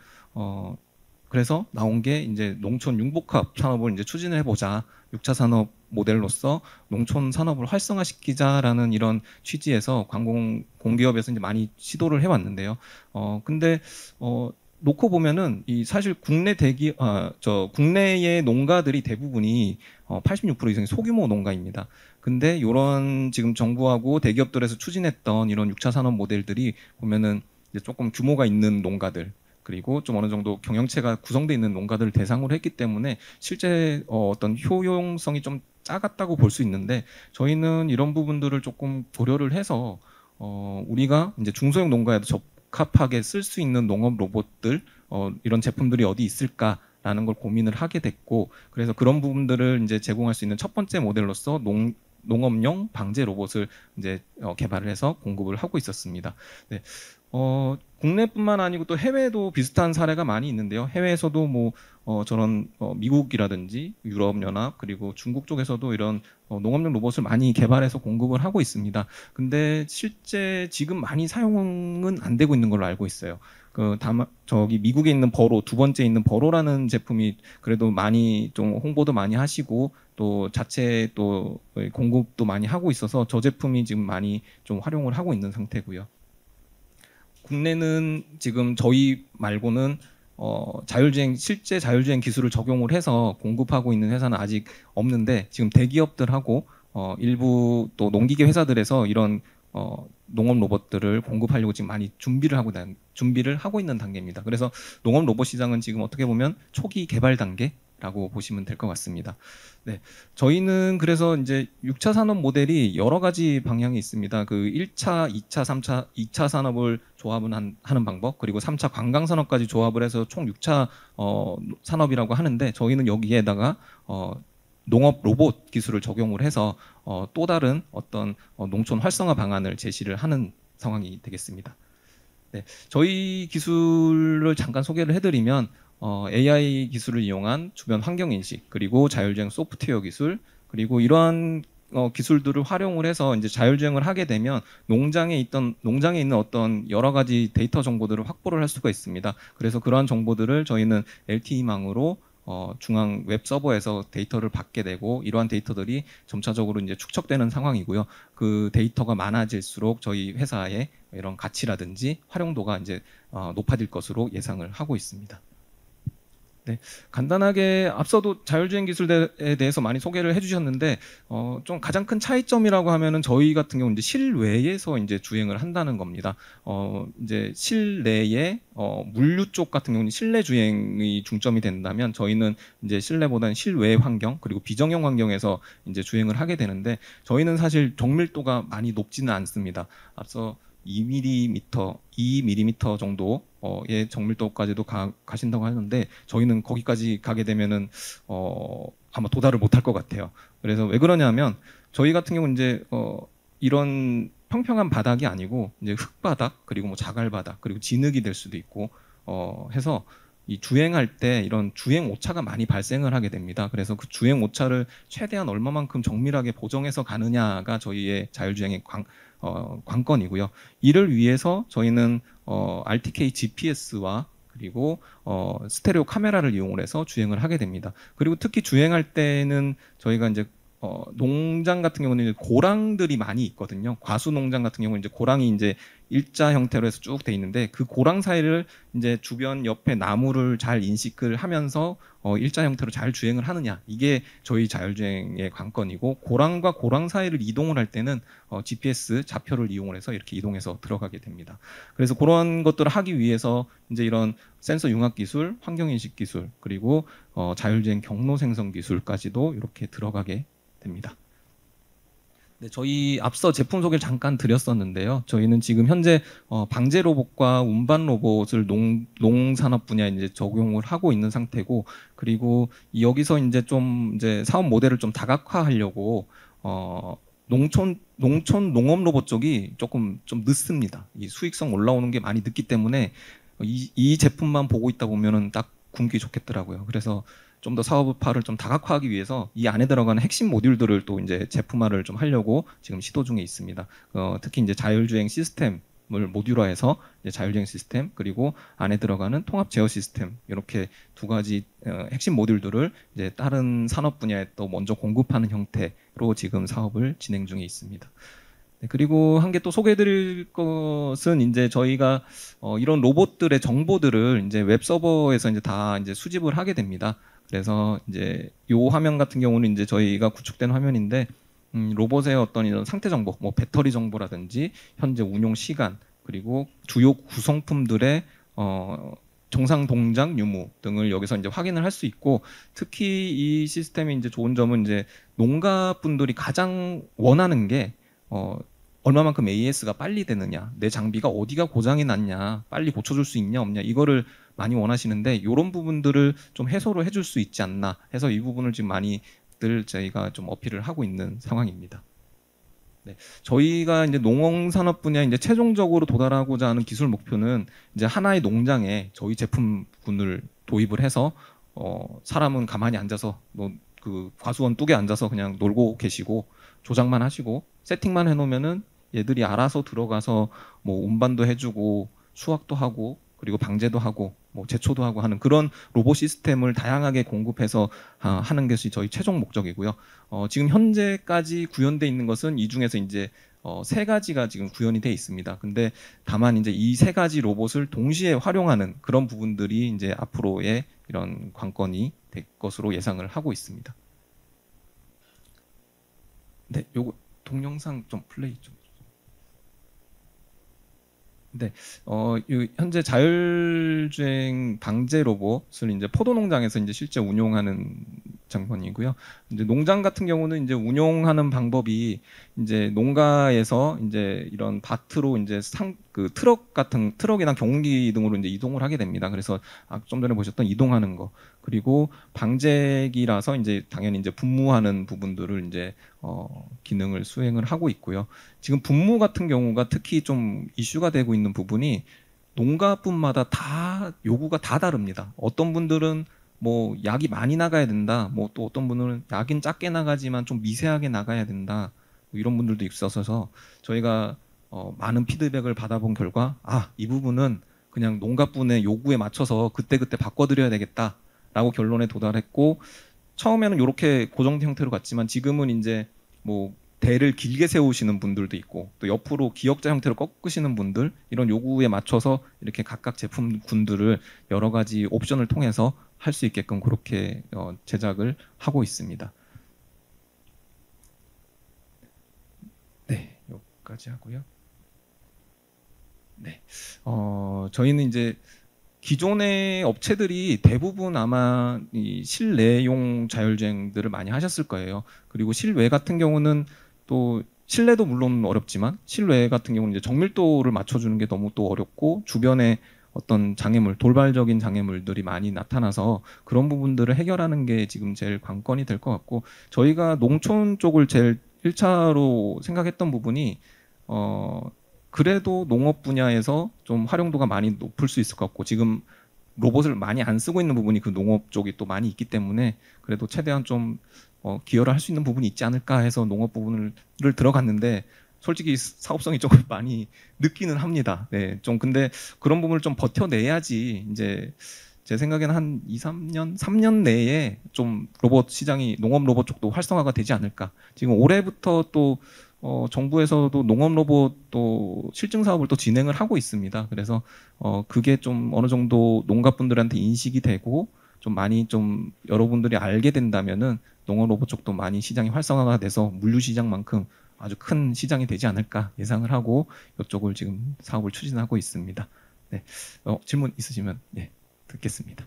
그래서 나온 게 이제 농촌 융복합 산업을 이제 추진을 해보자. 6차 산업 모델로서 농촌 산업을 활성화시키자라는 이런 취지에서 공기업에서 이제 많이 시도를 해왔는데요. 근데 놓고 보면은 이 사실 국내의 농가들이 대부분이 86% 이상이 소규모 농가입니다. 근데 이런 지금 정부하고 대기업들에서 추진했던 이런 6차 산업 모델들이 보면은 이제 조금 규모가 있는 농가들 그리고 좀 어느 정도 경영체가 구성되어 있는 농가들을 대상으로 했기 때문에 실제 어떤 효용성이 좀 작았다고 볼 수 있는데, 저희는 이런 부분들을 조금 고려를 해서 우리가 이제 중소형 농가에도 적합하게 쓸 수 있는 농업 로봇들, 이런 제품들이 어디 있을까라는 걸 고민을 하게 됐고, 그래서 그런 부분들을 이제 제공할 수 있는 첫 번째 모델로서 농업용 방제 로봇을 이제 개발을 해서 공급을 하고 있었습니다. 네. 국내뿐만 아니고 또 해외도 비슷한 사례가 많이 있는데요. 해외에서도 뭐 저런 미국이라든지 유럽연합 그리고 중국 쪽에서도 이런 농업용 로봇을 많이 개발해서 공급을 하고 있습니다. 근데 실제 지금 많이 사용은 안 되고 있는 걸로 알고 있어요. 다만 저기 미국에 있는 버로, 두 번째 있는 버로라는 제품이 그래도 많이 좀 홍보도 많이 하시고 또 자체 또 공급도 많이 하고 있어서 저 제품이 지금 많이 좀 활용을 하고 있는 상태고요. 국내는 지금 저희 말고는 실제 자율주행 기술을 적용을 해서 공급하고 있는 회사는 아직 없는데, 지금 대기업들하고 일부 또 농기계 회사들에서 이런 농업 로봇들을 공급하려고 지금 많이 준비를 하고 있는 단계입니다. 그래서 농업 로봇 시장은 지금 어떻게 보면 초기 개발 단계라고 보시면 될 것 같습니다. 네, 저희는 그래서 이제 6차 산업 모델이 여러 가지 방향이 있습니다. 그 1차, 2차, 3차, 2차 산업을 조합을 하는 방법, 그리고 3차 관광 산업까지 조합을 해서 총 6차 산업이라고 하는데, 저희는 여기에다가 농업 로봇 기술을 적용을 해서 또 다른 어떤 농촌 활성화 방안을 제시를 하는 상황이 되겠습니다. 네, 저희 기술을 잠깐 소개를 해드리면 AI 기술을 이용한 주변 환경 인식, 그리고 자율주행 소프트웨어 기술, 그리고 이러한 기술들을 활용을 해서 이제 자율주행을 하게 되면 농장에 있는 어떤 여러 가지 데이터 정보들을 확보를 할 수가 있습니다. 그래서 그러한 정보들을 저희는 LTE망으로 중앙 웹 서버에서 데이터를 받게 되고, 이러한 데이터들이 점차적으로 이제 축적되는 상황이고요. 그 데이터가 많아질수록 저희 회사의 이런 가치라든지 활용도가 이제 높아질 것으로 예상을 하고 있습니다. 네, 간단하게 앞서도 자율주행 기술에 대해서 많이 소개를 해주셨는데, 좀 가장 큰 차이점이라고 하면은 저희 같은 경우는 이제 실외에서 이제 주행을 한다는 겁니다. 이제 실내에 물류 쪽 같은 경우는 실내 주행이 중점이 된다면, 저희는 이제 실내보다는 실외 환경 그리고 비정형 환경에서 이제 주행을 하게 되는데, 저희는 사실 정밀도가 많이 높지는 않습니다. 앞서 2mm 정도의 정밀도까지도 가신다고 하는데, 저희는 거기까지 가게 되면은 아마 도달을 못할 것 같아요. 그래서 왜 그러냐면, 저희 같은 경우는 이제 이런 평평한 바닥이 아니고 이제 흙바닥, 그리고 뭐 자갈바닥, 그리고 진흙이 될 수도 있고 해서 이 주행할 때 이런 주행 오차가 많이 발생을 하게 됩니다. 그래서 그 주행 오차를 최대한 얼마만큼 정밀하게 보정해서 가느냐가 저희의 자율주행의 관건이고요. 이를 위해서 저희는 RTK GPS와 그리고 스테레오 카메라를 이용을 해서 주행을 하게 됩니다. 그리고 특히 주행할 때는 저희가 이제 농장 같은 경우는 이제 고랑들이 많이 있거든요. 과수 농장 같은 경우는 이제 고랑이 이제 일자 형태로 해서 쭉 돼 있는데, 그 고랑 사이를 이제 주변 옆에 나무를 잘 인식을 하면서 일자 형태로 잘 주행을 하느냐, 이게 저희 자율주행의 관건이고, 고랑과 고랑 사이를 이동을 할 때는 GPS 좌표를 이용을 해서 이렇게 이동해서 들어가게 됩니다. 그래서 그런 것들을 하기 위해서 이제 이런 센서 융합 기술, 환경 인식 기술, 그리고 자율주행 경로 생성 기술까지도 이렇게 들어가게 됩니다. 네, 저희 앞서 제품 소개를 잠깐 드렸었는데요. 저희는 지금 현재 방제 로봇과 운반 로봇을 농산업 분야에 이제 적용을 하고 있는 상태고, 그리고 여기서 이제 좀 이제 사업 모델을 좀 다각화하려고 농촌 농업 로봇 쪽이 조금 좀 늦습니다. 이 수익성 올라오는 게 많이 늦기 때문에 이 제품만 보고 있다 보면은 딱 굶기 좋겠더라고요. 그래서 좀 더 사업화를 좀 다각화하기 위해서 이 안에 들어가는 핵심 모듈들을 또 이제 제품화를 좀 하려고 지금 시도 중에 있습니다. 특히 이제 자율주행 시스템을 모듈화해서 이제 자율주행 시스템, 그리고 안에 들어가는 통합 제어 시스템, 이렇게 두 가지 핵심 모듈들을 이제 다른 산업 분야에 또 먼저 공급하는 형태로 지금 사업을 진행 중에 있습니다. 네, 그리고 한 개 또 소개해드릴 것은, 이제 저희가 이런 로봇들의 정보들을 이제 웹 서버에서 이제 다 이제 수집을 하게 됩니다. 그래서 이제 요 화면 같은 경우는 이제 저희가 구축된 화면인데, 로봇의 어떤 이런 상태 정보, 뭐 배터리 정보라든지 현재 운용 시간, 그리고 주요 구성품들의 정상 동작 유무 등을 여기서 이제 확인을 할 수 있고, 특히 이 시스템의 이제 좋은 점은 이제 농가분들이 가장 원하는 게 얼마만큼 AS가 빨리 되느냐, 내 장비가 어디가 고장이 났냐, 빨리 고쳐줄 수 있냐 없냐, 이거를 많이 원하시는데, 이런 부분들을 좀 해소를 해줄 수 있지 않나 해서 이 부분을 지금 많이들 저희가 좀 어필을 하고 있는 상황입니다. 네, 저희가 이제 농업산업 분야에 이제 최종적으로 도달하고자 하는 기술 목표는 이제 하나의 농장에 저희 제품군을 도입을 해서 사람은 가만히 앉아서 그 과수원 뚝에 앉아서 그냥 놀고 계시고 조작만 하시고 세팅만 해놓으면은 얘들이 알아서 들어가서 뭐 운반도 해주고 수확도 하고 그리고 방제도 하고 뭐 제초도 하고 하는 그런 로봇 시스템을 다양하게 공급해서 하는 것이 저희 최종 목적이고요. 지금 현재까지 구현돼 있는 것은 이 중에서 이제 세 가지가 지금 구현이 돼 있습니다. 근데 다만 이제 이 세 가지 로봇을 동시에 활용하는 그런 부분들이 이제 앞으로의 이런 관건이 될 것으로 예상을 하고 있습니다. 네, 요거 동영상 좀 플레이 좀. 네, 현재 자율주행 방제 로봇을 이제 포도 농장에서 이제 실제 운용하는 장면이고요. 이제 농장 같은 경우는 이제 운용하는 방법이 이제 농가에서 이제 이런 밭으로 이제 그 트럭이나 경운기 등으로 이제 이동을 하게 됩니다. 그래서 좀 전에 보셨던 이동하는 거, 그리고 방제기라서 이제 당연히 이제 분무하는 부분들을 이제 기능을 수행을 하고 있고요. 지금 분무 같은 경우가 특히 좀 이슈가 되고 있는 부분이 농가분마다 다 요구가 다 다릅니다. 어떤 분들은 뭐 약이 많이 나가야 된다. 뭐 또 어떤 분들은 약은 작게 나가지만 좀 미세하게 나가야 된다. 뭐 이런 분들도 있어서 저희가 많은 피드백을 받아본 결과 이 부분은 그냥 농가분의 요구에 맞춰서 그때그때 바꿔드려야 되겠다라고 결론에 도달했고, 처음에는 이렇게 고정된 형태로 갔지만 지금은 이제 뭐 대를 길게 세우시는 분들도 있고 또 옆으로 기역자 형태로 꺾으시는 분들, 이런 요구에 맞춰서 이렇게 각각 제품군들을 여러 가지 옵션을 통해서 할 수 있게끔 그렇게 제작을 하고 있습니다. 네, 여기까지 하고요. 네, 저희는 이제 기존의 업체들이 대부분 아마 이 실내용 자율주행들을 많이 하셨을 거예요. 그리고 실외 같은 경우는 또 실내도 물론 어렵지만 실외 같은 경우는 이제 정밀도를 맞춰주는 게 너무 또 어렵고 주변에 어떤 장애물, 돌발적인 장애물들이 많이 나타나서 그런 부분들을 해결하는 게 지금 제일 관건이 될 것 같고, 저희가 농촌 쪽을 제일 1차로 생각했던 부분이 그래도 농업 분야에서 좀 활용도가 많이 높을 수 있을 것 같고, 지금 로봇을 많이 안 쓰고 있는 부분이 그 농업 쪽이 또 많이 있기 때문에 그래도 최대한 좀 기여를 할 수 있는 부분이 있지 않을까 해서 농업 부분을 들어갔는데, 솔직히 사업성이 조금 많이 늦기는 합니다. 네, 좀 근데 그런 부분을 좀 버텨내야지 이제 제 생각에는 한 2, 3년 내에 좀 로봇 시장이 농업 로봇 쪽도 활성화가 되지 않을까. 지금 올해부터 또 정부에서도 농업 로봇 또 실증 사업을 또 진행을 하고 있습니다. 그래서 그게 좀 어느 정도 농가분들한테 인식이 되고 좀 많이 좀 여러분들이 알게 된다면은 농업 로봇 쪽도 많이 시장이 활성화가 돼서 물류 시장만큼 아주 큰 시장이 되지 않을까 예상을 하고 이쪽을 지금 사업을 추진하고 있습니다. 네, 질문 있으시면 듣겠습니다.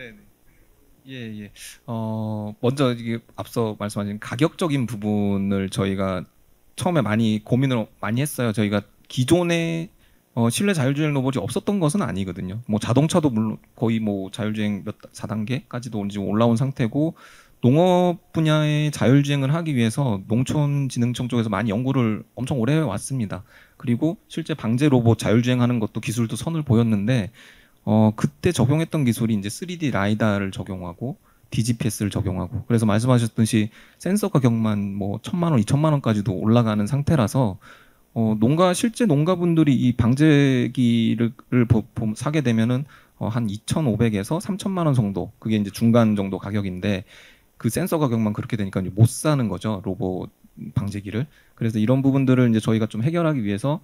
네. 예. 먼저 이게 앞서 말씀하신 가격적인 부분을 저희가 처음에 많이 고민을 많이 했어요. 저희가 기존에 실내 자율주행 로봇이 없었던 것은 아니거든요. 뭐 자동차도 물론 거의 뭐 자율주행 4단계까지도 지금 올라온 상태고, 농업 분야의 자율주행을 하기 위해서 농촌진흥청 쪽에서 많이 연구를 엄청 오래 해왔습니다. 그리고 실제 방제 로봇 자율주행하는 것도 기술도 선을 보였는데, 그때 적용했던 기술이 이제 3D 라이다를 적용하고 DGPS를 적용하고, 그래서 말씀하셨듯이 센서 가격만 뭐 1,000만 원, 2,000만 원까지도 올라가는 상태라서 실제 농가분들이 이 방제기를 사게 되면은 한 2,500에서 3,000만 원 정도, 그게 이제 중간 정도 가격인데, 그 센서 가격만 그렇게 되니까 이제 못 사는 거죠, 로봇 방제기를. 그래서 이런 부분들을 이제 저희가 좀 해결하기 위해서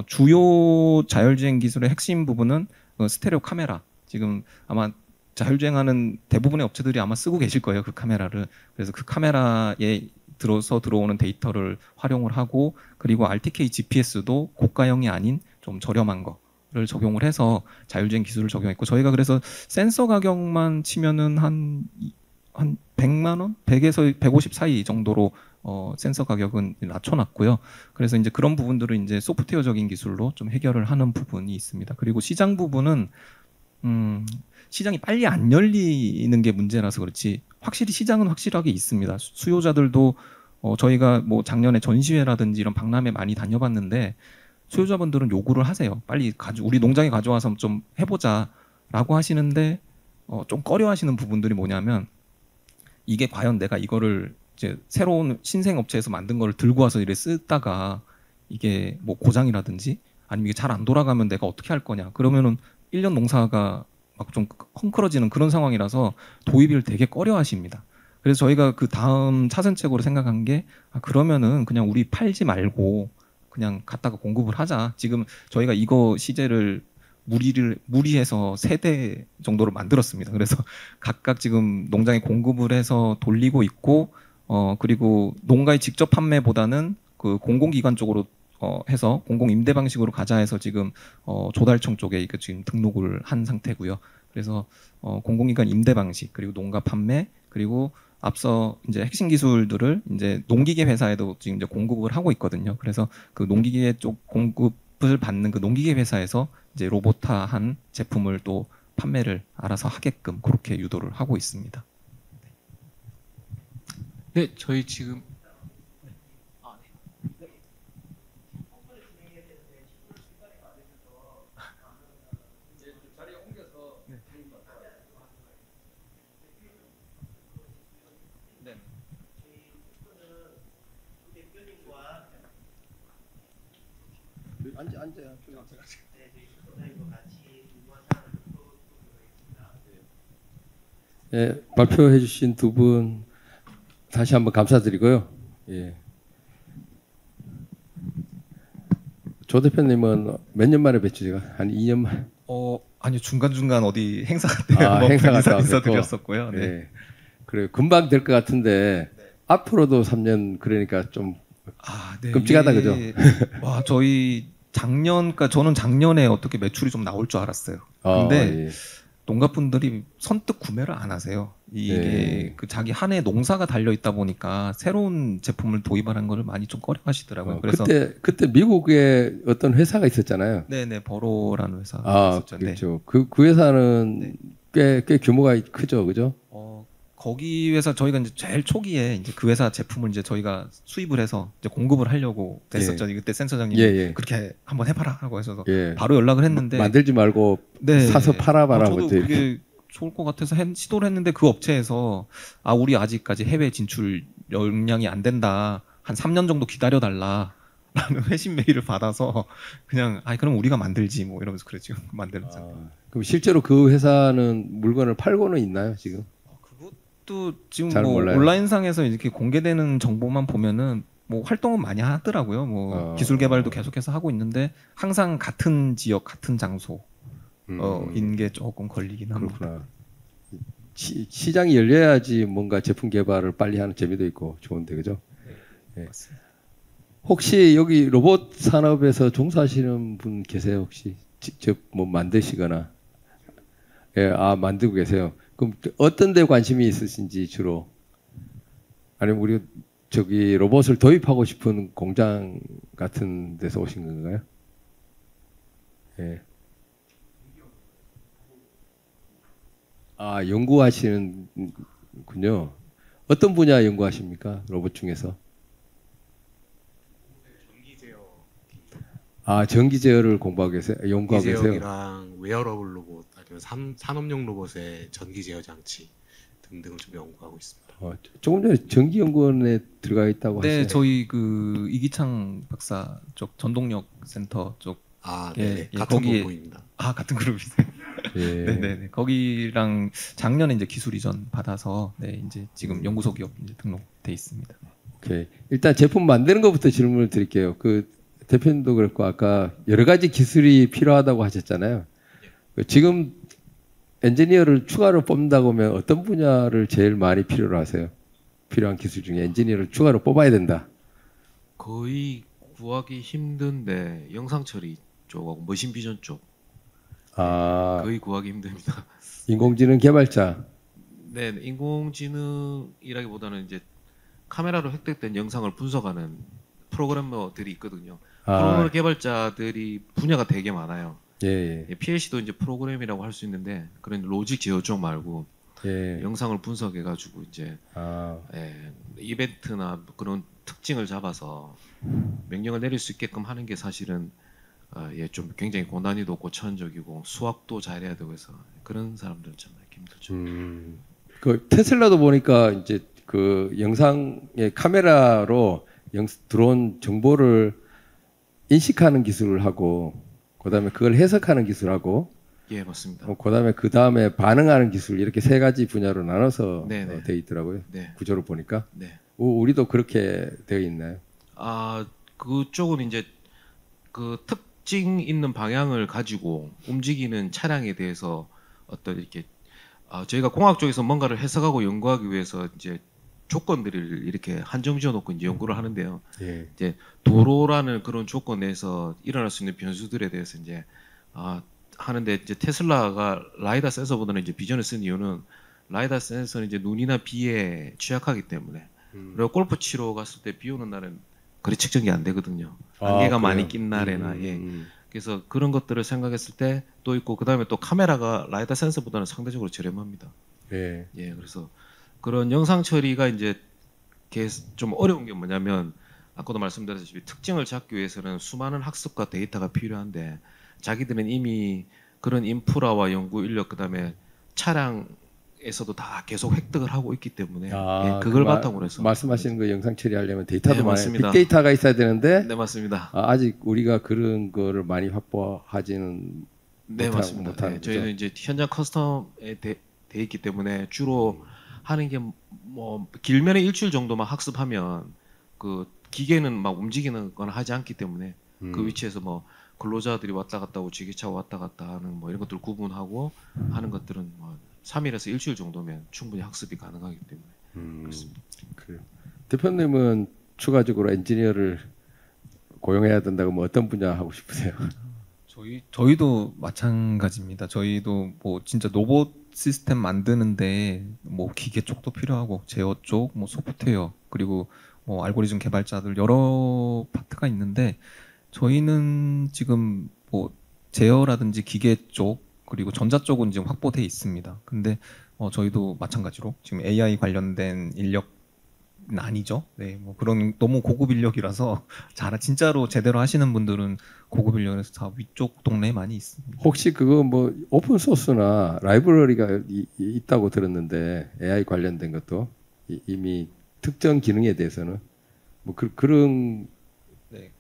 주요 자율주행 기술의 핵심 부분은 스테레오 카메라. 지금 아마 자율주행하는 대부분의 업체들이 아마 쓰고 계실 거예요, 그 카메라를. 그래서 그 카메라에 들어오는 데이터를 활용을 하고, 그리고 RTK GPS도 고가형이 아닌 좀 저렴한 거를 적용을 해서 자율주행 기술을 적용했고, 저희가 그래서 센서 가격만 치면은 한 100만 원, 100에서 150 사이 정도로 센서 가격은 낮춰놨고요. 그래서 이제 그런 부분들을 이제 소프트웨어적인 기술로 좀 해결을 하는 부분이 있습니다. 그리고 시장 부분은 시장이 빨리 안 열리는 게 문제라서 그렇지, 확실히 시장은 확실하게 있습니다. 수요자들도 저희가 뭐 작년에 전시회라든지 이런 박람회 많이 다녀봤는데, 수요자분들은 요구를 하세요. 빨리 우리 농장에 가져와서 좀 해보자라고 하시는데, 좀 꺼려하시는 부분들이 뭐냐면, 이게 과연 내가 이거를 이제 새로운 신생 업체에서 만든 거를 들고 와서 이래 쓰다가 이게 뭐 고장이라든지 아니면 이게 잘 안 돌아가면 내가 어떻게 할 거냐, 그러면은 1년 농사가 막 좀 헝클어지는 그런 상황이라서 도입을 되게 꺼려하십니다. 그래서 저희가 그 다음 차선책으로 생각한 게, 그러면은 그냥 우리 팔지 말고 그냥 갖다가 공급을 하자. 지금 저희가 이거 시제를 무리해서 3대 정도로 만들었습니다. 그래서 각각 지금 농장에 공급을 해서 돌리고 있고, 그리고 농가에 직접 판매보다는 그 공공기관 쪽으로 해서 공공 임대 방식으로 가자 해서 지금 조달청 쪽에 이거 지금 등록을 한 상태고요. 그래서 공공기관 임대 방식, 그리고 농가 판매, 그리고 앞서 이제 핵심 기술들을 이제 농기계 회사에도 지금 이제 공급을 하고 있거든요. 그래서 그 농기계 쪽 공급을 받는 그 농기계 회사에서 이제 로봇화한 제품을 또 판매를 알아서 하게끔 그렇게 유도를 하고 있습니다. 네, 저희 지금 예, 발표해 주신 두 분 다시 한번 감사드리고요. 예. 조 대표님은 몇 년 만에 뵀죠, 제가? 한 2년 만에? 아니요, 중간중간 어디 행사 때 행사 갔다 인사드렸었고요. 네. 네. 그래요. 금방 될 것 같은데 앞으로도 3년 그러니까 좀 네. 끔찍하다, 그죠? 와, 저는 작년에 어떻게 매출이 좀 나올 줄 알았어요. 근데 예. 농가분들이 선뜻 구매를 안 하세요. 이게 그 자기 한 해 농사가 달려 있다 보니까 새로운 제품을 도입하는 걸 많이 좀 꺼려하시더라고요. 그래서 그때 미국에 어떤 회사가 있었잖아요. 네네, 버로라는 회사 있었죠. 그렇죠. 그 회사는 꽤 규모가 크죠, 그죠? 거기 회사 저희가 이제 제일 초기에 이제 그 회사 제품을 이제 저희가 수입을 해서 이제 공급을 하려고 됐었죠. 그때 센서장님이 그렇게 한번 해봐라 하고 하셔서 바로 연락을 했는데, 만들지 말고 사서 팔아봐라. 저도 그게 좋을 것 같아서 시도를 했는데, 그 업체에서 우리 아직까지 해외 진출 역량이 안 된다, 한 3년 정도 기다려달라 라는 회신 메일을 받아서 그냥 그럼 우리가 만들지 뭐 이러면서 그래 지금 만드는 상태. 그럼 실제로 그 회사는 물건을 팔고는 있나요 지금? 또 지금 잘 뭐 몰라요. 온라인상에서 이렇게 공개되는 정보만 보면은 뭐 활동은 많이 하더라고요. 뭐 기술 개발도 계속해서 하고 있는데, 항상 같은 지역, 같은 장소 인 게 조금 걸리긴 합니다. 그렇구나. 시장이 열려야지 뭔가 제품 개발을 빨리 하는 재미도 있고 좋은데, 그죠? 네, 맞습니다. 혹시 여기 로봇 산업에서 종사하시는 분 계세요? 혹시 직접 뭐 만드시거나? 만들고 계세요. 그럼 어떤 데 관심이 있으신지 주로? 아니면 우리 저기 로봇을 도입하고 싶은 공장 같은 데서 오신 건가요? 예. 아, 연구하시는군요. 어떤 분야 연구하십니까? 로봇 중에서? 전기 제어, 아, 전기 제어를 공부하고 계세요? 연구하고 전기 계세요? 제어기랑 웨어러블 로봇 아니면 산업용 로봇의 전기 제어 장치 등등을 좀 연구하고 있습니다. 조금 전에 전기연구원에 들어가 있다고 네, 하셨어요. 저희 그 이기창 박사 쪽 전동력 센터 쪽. 아, 예, 네, 예, 같은 거기에- 본부입니다. 아, 같은 그룹이세요? 예. 네네. 거기랑 작년에 이제 기술 이전 받아서 네, 이제 지금 연구소 기업 이제 등록돼 있습니다. 오케이. 일단 제품 만드는 것부터 질문을 드릴게요. 그 대표님도 그렇고 아까 여러 가지 기술이 필요하다고 하셨잖아요. 지금 엔지니어를 추가로 뽑는다고 하면 어떤 분야를 제일 많이 필요로 하세요? 필요한 기술 중에 엔지니어를 추가로 뽑아야 된다. 거의 구하기 힘든데 영상 처리 쪽하고 머신 비전 쪽 아, 거의 구하기 힘듭니다. 인공지능 개발자. 네, 인공지능이라기보다는 이제 카메라로 획득된 영상을 분석하는 프로그래머들이 있거든요. 프로그래머 아, 개발자들이 분야가 되게 많아요. 예, PLC도 이제 프로그램이라고 할 수 있는데 그런 로직 제어 쪽 말고 예. 영상을 분석해가지고 이제 아, 이벤트나 그런 특징을 잡아서 명령을 내릴 수 있게끔 하는 게 사실은 좀 굉장히 고난이도 높고 천적이고 수학도 잘해야 되고 해서 그런 사람들은 참 힘들죠. 그 테슬라도 보니까 이제 그 영상의 카메라로 들어온 정보를 인식하는 기술을 하고, 그다음에 그걸 해석하는 기술하고, 예, 맞습니다. 그다음에 그 다음에 반응하는 기술 이렇게 세 가지 분야로 나눠서 네네. 되어 있더라고요. 네, 구조를 보니까 네. 우리도 그렇게 되어 있나요? 그쪽은 이제 그 특징 있는 방향을 가지고 움직이는 차량에 대해서 어떤 이렇게 저희가 공학 쪽에서 뭔가를 해석하고 연구하기 위해서 이제 조건들을 이렇게 한정 지어놓고 이제 연구를 하는데요. 예. 이제 도로라는 그런 조건 내에서 일어날 수 있는 변수들에 대해서 이제 하는데 이제 테슬라가 라이다 센서보다는 이제 비전을 쓴 이유는 라이다 센서는 이제 눈이나 비에 취약하기 때문에 그리고 골프 치러 갔을 때 비 오는 날은 거리 측정이 안 되거든요. 안개가 많이 낀 날에나 예. 그래서 그런 것들을 생각했을 때 또 있고 그다음에 또 카메라가 라이다 센서보다는 상대적으로 저렴합니다. 예. 예, 그래서 그런 영상 처리가 이제 좀 어려운 게 뭐냐면 아까도 말씀드렸다시피 특징을 잡기 위해서는 수많은 학습과 데이터가 필요한데 자기들은 이미 그런 인프라와 연구 인력 그다음에 차량에서도 다 계속 획득을 하고 있기 때문에 예, 그걸 바탕으로 해서 말씀하시는 거 영상 처리하려면 데이터도 네, 많아요. 맞습니다. 빅데이터가 있어야 되는데 네, 맞습니다. 아직 우리가 그런 거를 많이 확보하지는 네, 맞습니다. 못하는 네, 저희는 이제 현장 커스텀에 돼 있기 때문에 주로 하는 게 뭐 길면에 일주일 정도만 학습하면 그 기계는 막 움직이는 건 하지 않기 때문에 그 위치에서 뭐 근로자들이 왔다 갔다 하고 지게차가 왔다 갔다 하는 뭐 이런 것들 구분하고 하는 것들은 뭐 3일에서 일주일 정도면 충분히 학습이 가능하기 때문에 그렇습니다. 그래요. 대표님은 추가적으로 엔지니어를 고용해야 된다고 뭐 어떤 분야 하고 싶으세요? 저희도 마찬가지입니다. 저희도 뭐 진짜 로봇 시스템 만드는데 뭐 기계 쪽도 필요하고 제어 쪽, 뭐 소프트웨어 그리고 뭐 알고리즘 개발자들 여러 파트가 있는데 저희는 지금 뭐 제어라든지 기계 쪽 그리고 전자 쪽은 지금 확보돼 있습니다. 근데 저희도 마찬가지로 지금 AI 관련된 인력은 아니죠. 네, 뭐 그런 너무 고급 인력이라서 진짜로 제대로 하시는 분들은 고급 인력에서 다 위쪽 동네에 많이 있습니다. 혹시 그거 뭐 오픈 소스나 라이브러리가 있다고 들었는데 AI 관련된 것도 이미 특정 기능에 대해서는 뭐 그런 네,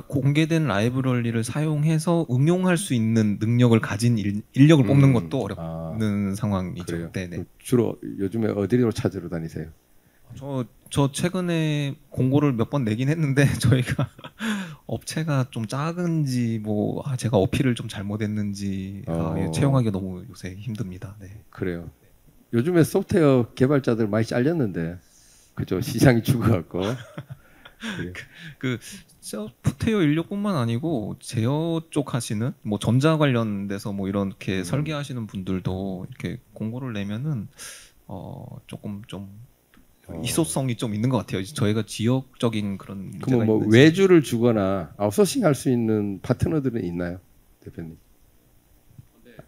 공개된 라이브러리를 사용해서 응용할 수 있는 능력을 가진 인력을 뽑는 것도 어렵는 상황이죠. 그래요. 네네. 주로 요즘에 어디로 찾으러 다니세요? 저 최근에 공고를 몇 번 내긴 했는데 저희가 업체가 좀 작은지 뭐 제가 어필을 좀 잘못했는지 채용하기가 너무 요새 힘듭니다. 네. 그래요. 요즘에 소프트웨어 개발자들 많이 잘렸는데 그죠? 시장이 죽어갖고 그래요. 그 소프트웨어 인력뿐만 아니고 제어 쪽 하시는 뭐 전자 관련돼서 뭐 이렇게 설계하시는 분들도 이렇게 공고를 내면은 조금 좀 희소성이 좀 있는 것 같아요. 저희가 지역적인 그런 문제가 그러면 뭐 있는지. 외주를 주거나 아웃소싱 할 수 있는 파트너들은 있나요, 대표님?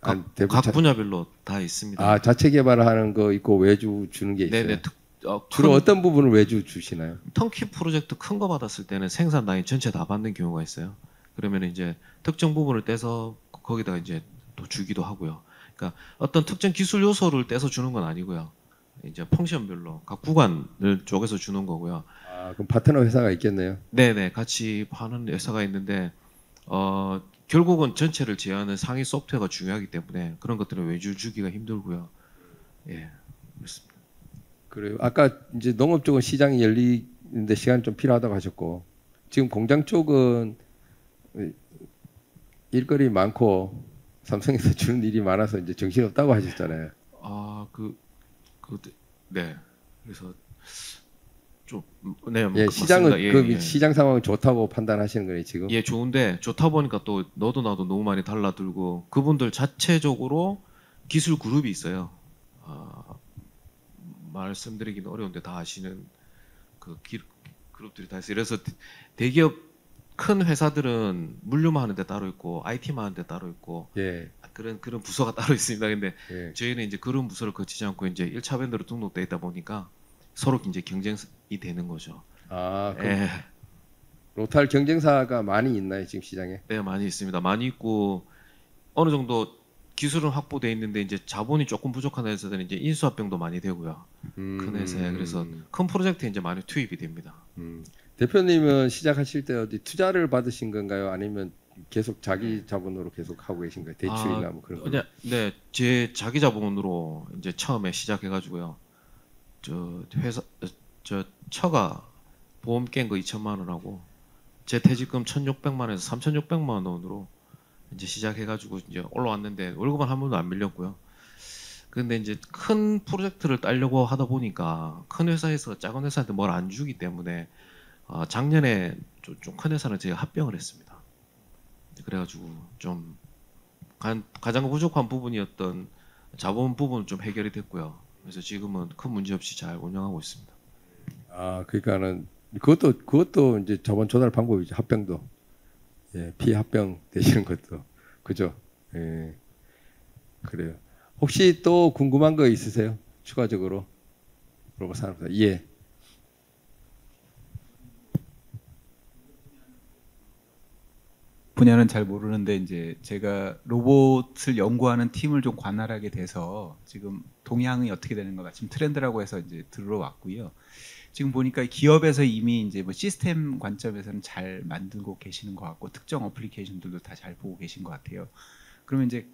각 분야별로 다 있습니다. 아, 자체 개발하는 거 있고 외주 주는 게 있어요. 네네. 주로 어떤 부분을 외주 주시나요? 턴키 프로젝트 큰 거 받았을 때는 생산 라인 전체 다 받는 경우가 있어요. 그러면 이제 특정 부분을 떼서 거기다가 이제 또 주기도 하고요. 그러니까 어떤 특정 기술 요소를 떼서 주는 건 아니고요. 이제 펑션별로 각 구간을 쪼개서 주는 거고요. 아, 그럼 파트너 회사가 있겠네요. 네네, 같이 하는 회사가 있는데 결국은 전체를 제어하는 상위 소프트웨어가 중요하기 때문에 그런 것들은 외주 주기가 힘들고요. 예, 그렇습니다. 그래요. 아까 이제 농업 쪽은 시장이 열리는데 시간이 좀 필요하다고 하셨고, 지금 공장 쪽은 일거리 많고 삼성에서 주는 일이 많아서 이제 정신 없다고 하셨잖아요. 네. 그래서 좀, 네, 예, 시장은 맞습니다. 그 시장 상황은 좋다고 판단하시는 거예요 지금? 예, 좋은데 좋다 보니까 또 너도 나도 너무 많이 달라들고 그분들 자체적으로 기술 그룹이 있어요. 말씀드리기는 어려운데 다 아시는 그 그룹들이 다 있어요. 그래서 대기업 큰 회사들은 물류만 하는데 따로 있고 IT만 하는데 따로 있고 예, 그런 부서가 따로 있습니다. 근데 예. 저희는 이제 그런 부서를 거치지 않고 이제 1차 밴더로 등록돼 있다 보니까 서로 이제 경쟁이 되는 거죠. 아, 그럼 예. 로탈 경쟁사가 많이 있나요 지금 시장에? 네, 많이 있습니다. 많이 있고 어느 정도 기술은 확보돼 있는데 이제 자본이 조금 부족한 회사들은 이제 인수합병도 많이 되고요. 큰 회사에 그래서 큰 프로젝트에 이제 많이 투입이 됩니다. 대표님은 시작하실 때 어디 투자를 받으신 건가요? 아니면 계속 자기 자본으로 계속 하고 계신가요? 대출이나 뭐 그런 거? 네, 제 자기 자본으로 이제 처음에 시작해가지고요. 저 회사 저 처가 보험 깬 거 2천만 원하고 제 퇴직금 1,600만 원에서 3,600만 원으로 이제 시작해가지고 이제 올라왔는데 월급은 한 번도 안 밀렸고요. 근데 이제 큰 프로젝트를 따려고 하다 보니까 큰 회사에서 작은 회사한테 뭘 안 주기 때문에 작년에 좀 큰 회사는 제가 합병을 했습니다. 그래가지고 좀 가장 부족한 부분이었던 자본 부분은 좀 해결이 됐고요. 그래서 지금은 큰 문제 없이 잘 운영하고 있습니다. 아, 그러니까는 그것도 이제 자본 조달 방법이죠. 합병도. 예, 피합병 되시는 것도. 그죠? 예. 그래요. 혹시 또 궁금한 거 있으세요? 추가적으로 로봇 산업사. 예. 분야는 잘 모르는데 이제 제가 로봇을 연구하는 팀을 좀 관할하게 돼서 지금 동향이 어떻게 되는가 지금 트렌드라고 해서 이제 들어왔고요. 지금 보니까 기업에서 이미 이제 뭐 시스템 관점에서는 잘 만들고 계시는 것 같고 특정 어플리케이션들도 다 잘 보고 계신 것 같아요. 그러면 이제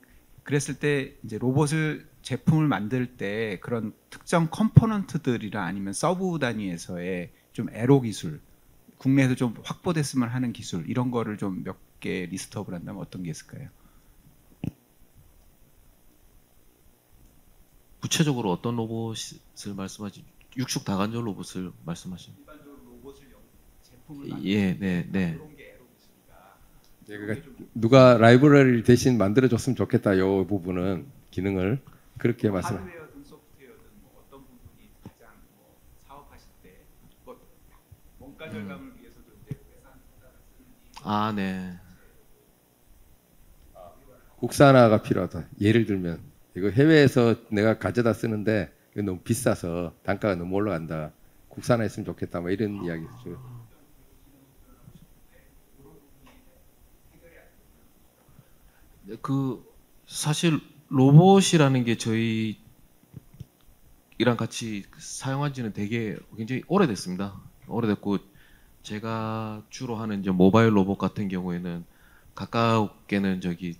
그랬을 때 이제 로봇을 제품을 만들 때 그런 특정 컴포넌트들이나 아니면 서브 단위에서의 좀 애로 기술, 국내에서 좀 확보됐으면 하는 기술 이런 거를 좀 몇 개 리스트업을 한다면 어떤 게 있을까요? 구체적으로 어떤 로봇을 말씀하시? 육축 다관절 로봇을 말씀하시는? 일반적으로 로봇을 제품을 만들 예, 네, 네. 그런 게 애로 기술이다. 예, 그러니까 누가 라이브러리를 대신 만들어 줬으면 좋겠다. 요 부분은 기능을 그렇게 말씀. 하드웨어든 소프트웨어든 뭐 어떤 부분이 가장 뭐 사업하실 때뭐 원가 절감을 위해서도 이제 회사를 쓰는지 네. 국산화가 필요하다. 예를 들면 이거 해외에서 내가 가져다 쓰는데 이거 너무 비싸서 단가가 너무 올라간다. 국산화했으면 좋겠다. 뭐 이런 이야기죠. 그 사실 로봇이라는 게 저희랑 같이 사용한 지는 되게 굉장히 오래됐습니다. 오래됐고 제가 주로 하는 이제 모바일 로봇 같은 경우에는 가깝게는 저기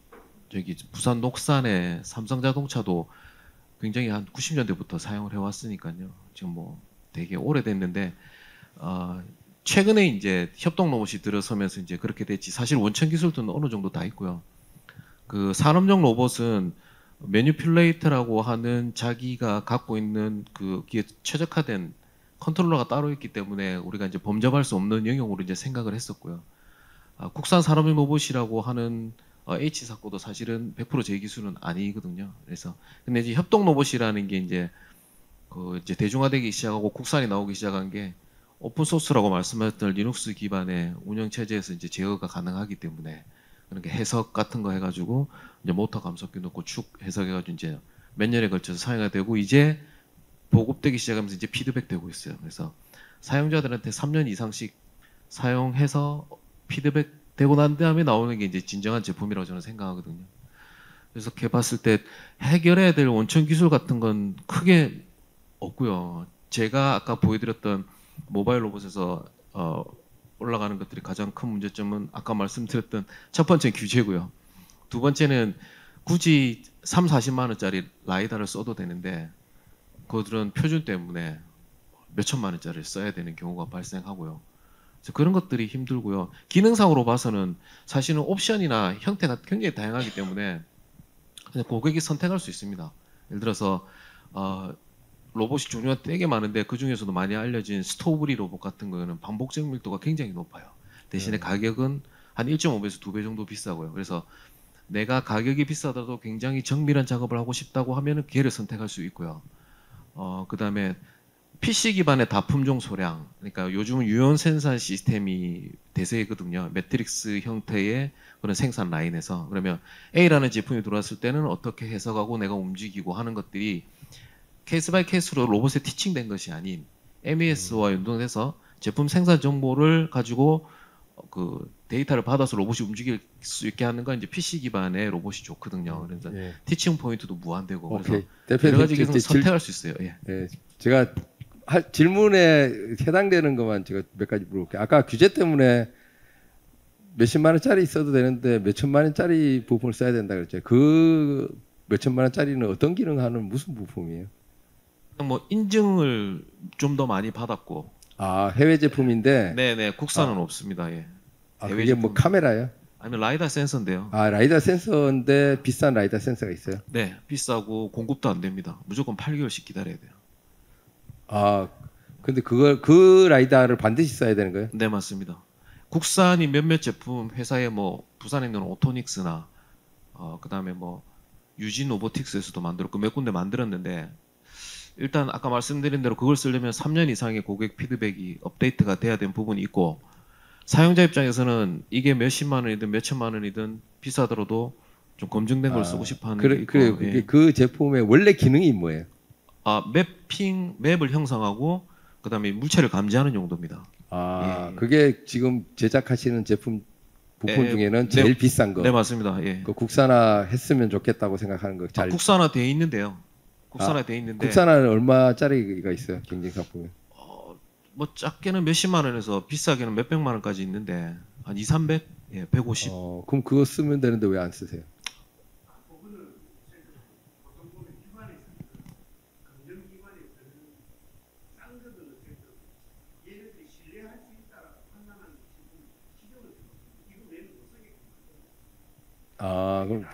부산 녹산의 삼성자동차도 굉장히 한 90년대부터 사용을 해왔으니까요. 지금 뭐 되게 오래됐는데 최근에 이제 협동 로봇이 들어서면서 이제 그렇게 됐지. 사실 원천 기술도 어느 정도 다 있고요. 그 산업용 로봇은 매니퓰레이터라고 하는 자기가 갖고 있는 그게 최적화된 컨트롤러가 따로 있기 때문에 우리가 이제 범접할 수 없는 영역으로 이제 생각을 했었고요. 국산 산업 로봇이라고 하는 H 사고도 사실은 100% 제 기술은 아니거든요. 그래서 근데 이제 협동 로봇이라는 게 이제 이제 대중화되기 시작하고 국산이 나오기 시작한 게 오픈 소스라고 말씀하셨던 리눅스 기반의 운영 체제에서 이제 제어가 가능하기 때문에 그렇게 해석 같은 거 해가지고 이제 모터 감속기 넣고 축 해석해가지고 이제 몇 년에 걸쳐서 사용이 되고 이제 보급되기 시작하면서 이제 피드백 되고 있어요. 그래서 사용자들한테 3년 이상씩 사용해서 피드백 되고 난 다음에 나오는 게 이제 진정한 제품이라고 저는 생각하거든요. 그래서 걔 봤을 때 해결해야 될 원천 기술 같은 건 크게 없고요. 제가 아까 보여드렸던 모바일 로봇에서 올라가는 것들이 가장 큰 문제점은 아까 말씀드렸던 첫 번째는 규제고요. 두 번째는 굳이 3, 40만 원짜리 라이다를 써도 되는데 그들은 표준 때문에 몇 천만 원짜리를 써야 되는 경우가 발생하고요. 그래서 그런 것들이 힘들고요. 기능상으로 봐서는 사실은 옵션이나 형태가 굉장히 다양하기 때문에 그냥 고객이 선택할 수 있습니다. 예를 들어서 로봇이 종류가 되게 많은데 그 중에서도 많이 알려진 스토브리 로봇 같은 거는 반복적 밀도가 굉장히 높아요. 대신에 가격은 한 1.5배에서 2배 정도 비싸고요. 그래서 내가 가격이 비싸더라도 굉장히 정밀한 작업을 하고 싶다고 하면은 걔를 선택할 수 있고요. 그다음에 PC 기반의 다품종 소량, 그러니까 요즘은 유연 생산 시스템이 대세거든요. 매트릭스 형태의 그런 생산 라인에서 그러면 A라는 제품이 들어왔을 때는 어떻게 해석하고 내가 움직이고 하는 것들이 케이스 바이 케이스로 로봇에 티칭된 것이 아닌 MES와 연동돼서 제품 생산 정보를 가지고 그 데이터를 받아서 로봇이 움직일 수 있게 하는 건 이제 PC 기반의 로봇이 좋거든요. 그래서 티칭 포인트도 무한되고 그래서 여러 가지 기능을 선택할 수 있어요. 예. 네, 제가 질문에 해당되는 것만 제가 몇 가지 물어볼게요. 아까 규제 때문에 몇십만 원짜리 있어도 되는데 몇천만 원짜리 부품을 써야 된다 그랬죠. 그 몇천만 원짜리는 어떤 기능하는 무슨 부품이에요? 뭐 인증을 좀 더 많이 받았고. 해외 제품인데. 네네 국산은 없습니다. 예. 그게 제품. 뭐 카메라요? 아니면 라이다 센서인데요. 라이다 센서인데 비싼 라이다 센서가 있어요? 네, 비싸고 공급도 안 됩니다. 무조건 8개월씩 기다려야 돼요. 근데 그 라이다를 반드시 써야 되는 거예요? 네, 맞습니다. 국산이 몇몇 제품 회사에 뭐 부산에 있는 오토닉스나 그다음에 뭐 유진 로보틱스에서도 만들었고 몇 군데 만들었는데 일단 아까 말씀드린 대로 그걸 쓰려면 3년 이상의 고객 피드백이 업데이트가 돼야 되는 부분이 있고 사용자 입장에서는 이게 몇십만 원이든 몇천만 원이든 비싸더라도 좀 검증된 걸 쓰고 싶어하는 게 있고. 그래요. 그 제품의 원래 기능이 뭐예요? 맵을 형성하고 그다음에 물체를 감지하는 용도입니다. 예. 그게 지금 제작하시는 제품 부품 중에는 제일 비싼 거. 네, 맞습니다. 예. 그 국산화 했으면 좋겠다고 생각하는 거 잘. 국산화 돼 있는데요. 국산화돼 있는데. 국산화는 얼마짜리가 있어요? 경쟁 상품에? 뭐 작게는 몇십만 원에서 비싸게는 몇백만 원까지 있는데 한 2, 300? 예, 150. 그럼 그거 쓰면 되는데 왜 안 쓰세요? 그럼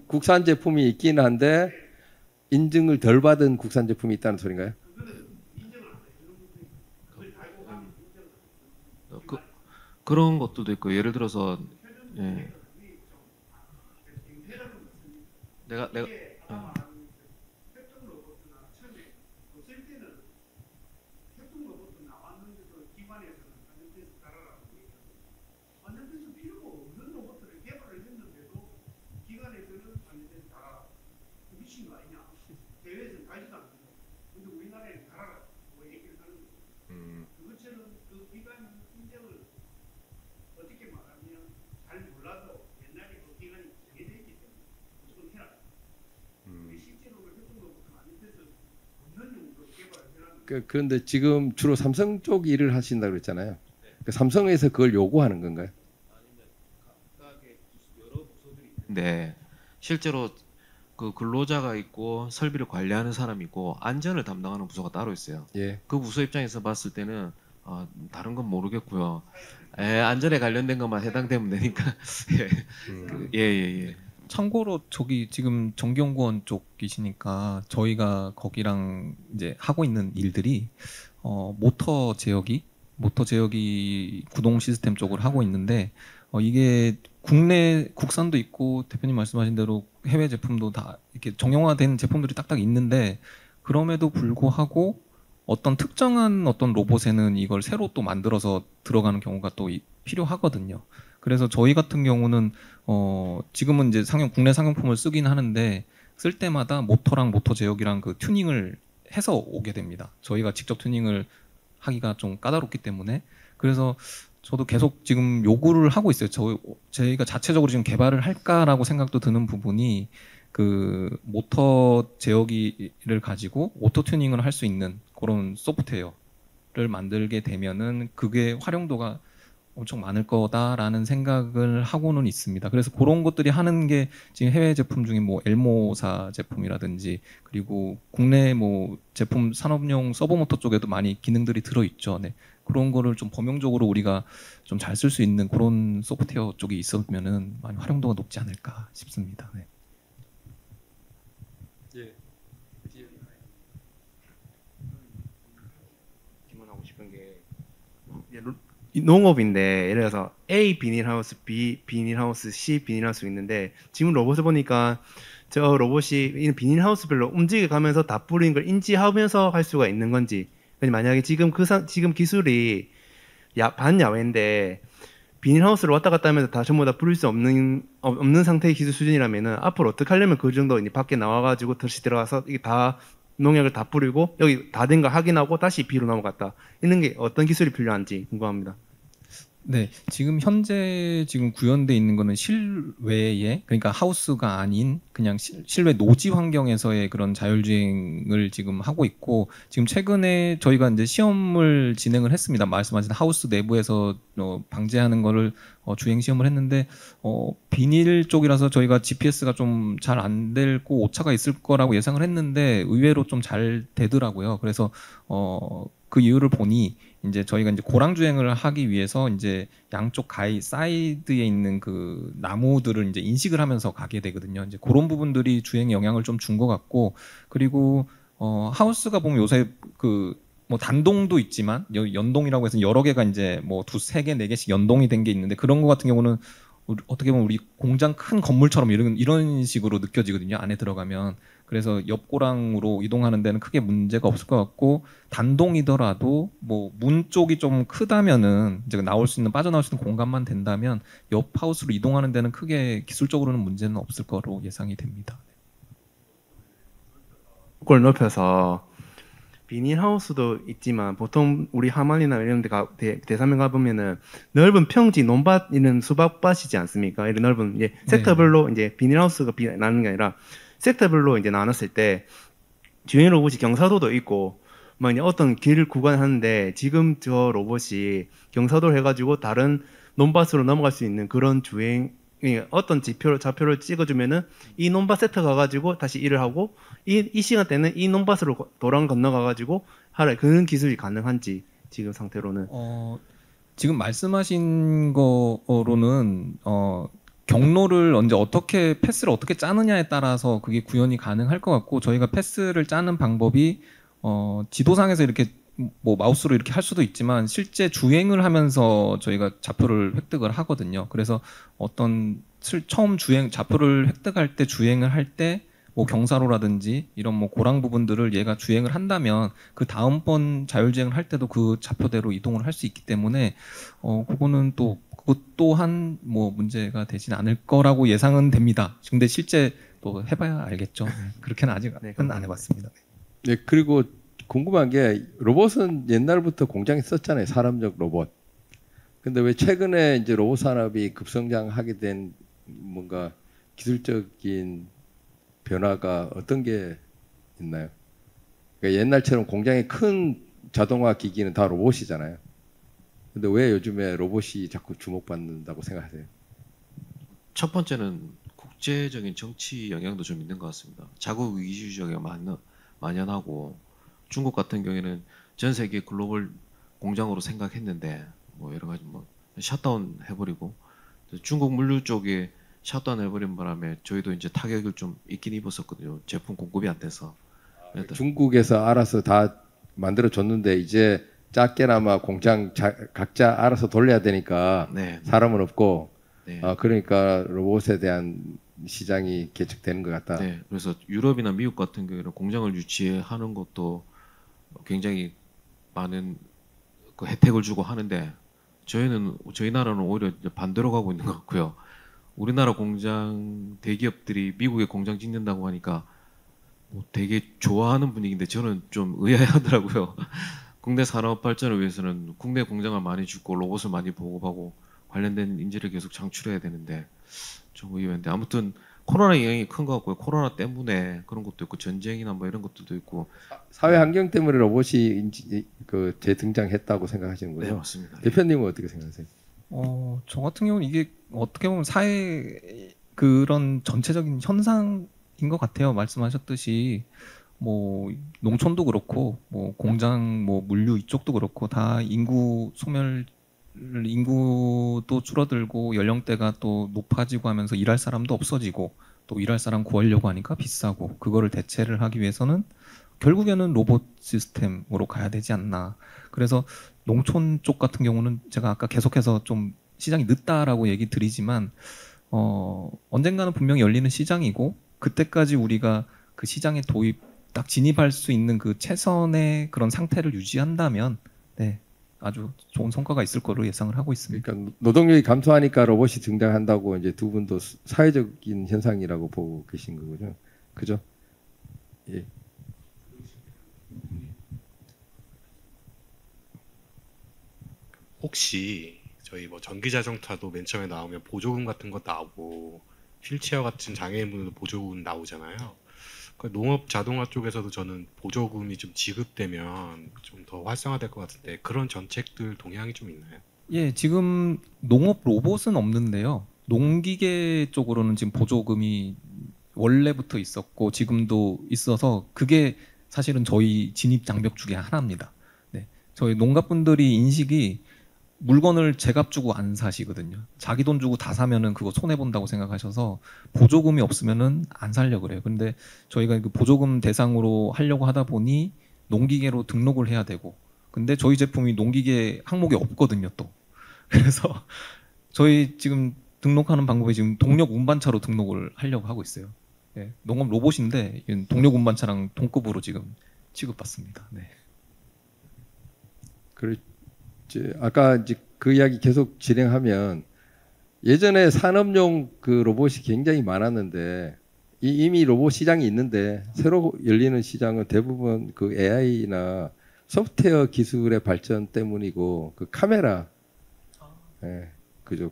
국산 제품이 있긴 한데 인증을 덜 받은 국산 제품이 있다는 소린가요? 그런 것도 있고 예를 들어서 내가 그런데 지금 주로 삼성 쪽 일을 하신다고 그랬잖아요. 삼성에서 그걸 요구하는 건가요? 네, 실제로 그 근로자가 있고 설비를 관리하는 사람이 있고 안전을 담당하는 부서가 따로 있어요. 예. 그 부서 입장에서 봤을 때는 다른 건 모르겠고요. 안전에 관련된 것만 해당되면 되니까. 예. 참고로 저기 지금 정기연구원 쪽이시니까 저희가 거기랑 이제 하고 있는 일들이 모터 제어기 구동 시스템 쪽을 하고 있는데 이게 국산도 있고 대표님 말씀하신 대로 해외 제품도 다 이렇게 정형화된 제품들이 딱딱 있는데 그럼에도 불구하고 어떤 특정한 어떤 로봇에는 이걸 새로 또 만들어서 들어가는 경우가 또 필요하거든요. 그래서 저희 같은 경우는 지금은 이제 국내 상용품을 쓰긴 하는데 쓸 때마다 모터랑 모터 제어기랑 그 튜닝을 해서 오게 됩니다. 저희가 직접 튜닝을 하기가 좀 까다롭기 때문에 그래서 저도 계속 지금 요구를 하고 있어요. 저희가 자체적으로 지금 개발을 할까라고 생각도 드는 부분이 그 모터 제어기를 가지고 오토 튜닝을 할 수 있는 그런 소프트웨어를 만들게 되면은 그게 활용도가 엄청 많을 거다라는 생각을 하고는 있습니다. 그래서 그런 것들이 하는 게 지금 해외 제품 중에 뭐 엘모사 제품이라든지 그리고 국내 뭐 제품 산업용 서버모터 쪽에도 많이 기능들이 들어있죠. 네. 그런 거를 좀 범용적으로 우리가 좀 잘 쓸 수 있는 그런 소프트웨어 쪽이 있으면은 많이 활용도가 높지 않을까 싶습니다. 네. 질문하고 싶은 게 농업인데 예를 들어서 A 비닐하우스, B 비닐하우스, C 비닐하우스 있는데 지금 로봇을 보니까 저 로봇이 이 비닐하우스별로 움직여가면서 다 뿌리는 걸 인지하면서 할 수가 있는 건지 만약에 지금 지금 기술이 반야외인데 비닐하우스를 왔다 갔다 하면서 다 전부 다 뿌릴 수 없는 상태의 기술 수준이라면은 앞으로 어떻게 하려면 그 정도 이제 밖에 나와가지고 다시 들어가서 이게 다 농약을 다 뿌리고 여기 다 된 거 확인하고 다시 B로 넘어갔다 있는 게 어떤 기술이 필요한지 궁금합니다. 네, 지금 현재 지금 구현돼 있는 거는 실외에 그러니까 하우스가 아닌 그냥 실외 노지 환경에서의 그런 자율주행을 지금 하고 있고 지금 최근에 저희가 이제 시험을 진행을 했습니다. 말씀하신 하우스 내부에서 방제하는 거를 주행 시험을 했는데 비닐 쪽이라서 저희가 GPS가 좀 잘 안 되고 오차가 있을 거라고 예상을 했는데 의외로 좀 잘 되더라고요. 그래서 그 이유를 보니 이제 저희가 이제 고랑 주행을 하기 위해서 이제 양쪽 사이드에 있는 그 나무들을 이제 인식을 하면서 가게 되거든요. 이제 그런 부분들이 주행에 영향을 좀 준 것 같고 그리고 하우스가 보면 요새 그 뭐 단동도 있지만 연동이라고 해서 여러 개가 이제 뭐 두세 개, 네 개씩 연동이 된 게 있는데 그런 거 같은 경우는 어떻게 보면 우리 공장 큰 건물처럼 이런 식으로 느껴지거든요. 안에 들어가면. 그래서 옆고랑으로 이동하는 데는 크게 문제가 없을 것 같고 단동이더라도 뭐 문 쪽이 좀 크다면은 이제 빠져나올 수 있는 공간만 된다면 옆 하우스로 이동하는 데는 크게 기술적으로는 문제는 없을 거로 예상이 됩니다. 그걸 높여서 비닐하우스도 있지만 보통 우리 하만이나 이런 데 대사면 가보면은 넓은 평지 논밭 이런 수박밭이지 않습니까? 이런 넓은 이제 섹터별로 이제 비닐하우스가 나는 게 아니라 섹터별로 이제 나눴을 때 주행 로봇이 경사도도 있고 막 이제 어떤 길을 구간하는데 지금 저 로봇이 경사도를 해가지고 다른 논밭으로 넘어갈 수 있는 그런 주행 어떤 좌표를 찍어주면은 이 논밭 섹터 가가지고 다시 일을 하고 이 시간대는 이 논밭으로 도랑 건너가가지고 하라 그런 기술이 가능한지 지금 상태로는 지금 말씀하신 거로는 경로를 패스를 어떻게 짜느냐에 따라서 그게 구현이 가능할 것 같고 저희가 패스를 짜는 방법이 지도상에서 이렇게 뭐 마우스로 이렇게 할 수도 있지만 실제 주행을 하면서 저희가 좌표를 획득을 하거든요. 그래서 처음 좌표를 획득할 때 주행을 할 때 뭐 경사로라든지 이런 뭐 고랑 부분들을 얘가 주행을 한다면 그 다음번 자율주행을 할 때도 그 좌표대로 이동을 할 수 있기 때문에 그거는 또 그것 또한 뭐 문제가 되진 않을 거라고 예상은 됩니다. 근데 실제 또 해봐야 알겠죠. 그렇게는 아직은 안 해봤습니다. 네, 그리고 궁금한 게 로봇은 옛날부터 공장에 썼잖아요. 사람적 로봇. 근데 왜 최근에 이제 로봇 산업이 급성장하게 된 뭔가 기술적인 변화가 어떤 게 있나요? 그러니까 옛날처럼 공장에 큰 자동화 기기는 다 로봇이잖아요. 근데 왜 요즘에 로봇이 자꾸 주목받는다고 생각하세요? 첫 번째는 국제적인 정치 영향도 좀 있는 것 같습니다. 자국 위주주의가 만연하고 중국 같은 경우에는 전 세계 글로벌 공장으로 생각했는데 뭐 여러 가지 뭐 셧다운 해버리고 중국 물류 쪽에 셧다운 해버린 바람에 저희도 이제 타격을 좀 있긴 입었었거든요. 제품 공급이 안 돼서. 중국에서 알아서 다 만들어 줬는데 이제 작게나마 공장 각자 알아서 돌려야 되니까 네. 사람은 없고 네. 그러니까 로봇에 대한 시장이 개척되는 것 같다. 네. 그래서 유럽이나 미국 같은 경우에는 공장을 유치하는 것도 굉장히 많은 그 혜택을 주고 하는데 저희 나라는 오히려 이제 반대로 가고 있는 것 같고요. 우리나라 공장 대기업들이 미국에 공장 짓는다고 하니까 뭐 되게 좋아하는 분위기인데 저는 좀 의아해하더라고요. 국내 산업 발전을 위해서는 국내 공장을 많이 짓고 로봇을 많이 보급하고 관련된 인재를 계속 창출해야 되는데 좀 의외인데 아무튼 코로나 영향이 큰 것 같고요. 코로나 때문에 그런 것도 있고 전쟁이나 뭐 이런 것들도 있고 사회 환경 때문에 로봇이 재등장했다고 생각하시는 네 거죠? 맞습니다. 대표님은 어떻게 생각하세요? 저 같은 경우는 이게 어떻게 보면 사회 그런 전체적인 현상인 것 같아요. 말씀하셨듯이 뭐 농촌도 그렇고 뭐 공장 뭐 물류 이쪽도 그렇고 다 인구도 줄어들고 연령대가 또 높아지고 하면서 일할 사람도 없어지고 또 일할 사람 구하려고 하니까 비싸고 그거를 대체를 하기 위해서는 결국에는 로봇 시스템으로 가야 되지 않나. 그래서 농촌 쪽 같은 경우는 제가 아까 계속해서 좀 시장이 늦다라고 얘기 드리지만 언젠가는 분명히 열리는 시장이고 그때까지 우리가 그 시장에 딱 진입할 수 있는 그 최선의 그런 상태를 유지한다면 네, 아주 좋은 성과가 있을 거로 예상을 하고 있습니다. 그러니까 노동력이 감소하니까 로봇이 등장한다고 이제 두 분도 사회적인 현상이라고 보고 계신 거죠. 그죠? 예. 혹시 저희 뭐 전기자동차도 맨 처음에 나오면 보조금 같은 거 나오고 휠체어 같은 장애인분들도 보조금 나오잖아요. 그 농업 자동화 쪽에서도 저는 보조금이 좀 지급되면 좀 더 활성화될 것 같은데 그런 정책들 동향이 좀 있나요? 예, 지금 농업 로봇은 없는데요. 농기계 쪽으로는 지금 보조금이 원래부터 있었고 지금도 있어서 그게 사실은 저희 진입 장벽 중에 하나입니다. 네, 저희 농가분들이 인식이 물건을 제값 주고 안 사시거든요. 자기 돈 주고 다 사면은 그거 손해 본다고 생각하셔서 보조금이 없으면은 안 살려 그래요. 근데 저희가 그 보조금 대상으로 하려고 하다 보니 농기계로 등록을 해야 되고, 근데 저희 제품이 농기계 항목이 없거든요, 또. 그래서 저희 지금 등록하는 방법이 지금 동력 운반차로 등록을 하려고 하고 있어요. 네, 농업 로봇인데 동력 운반차랑 동급으로 지금 취급받습니다. 네. 그렇지. 아까 이제 그 이야기 계속 진행하면 예전에 산업용 그 로봇이 굉장히 많았는데 이미 로봇 시장이 있는데 새로 열리는 시장은 대부분 그 AI나 소프트웨어 기술의 발전 때문이고 그 카메라, 예, 그죠.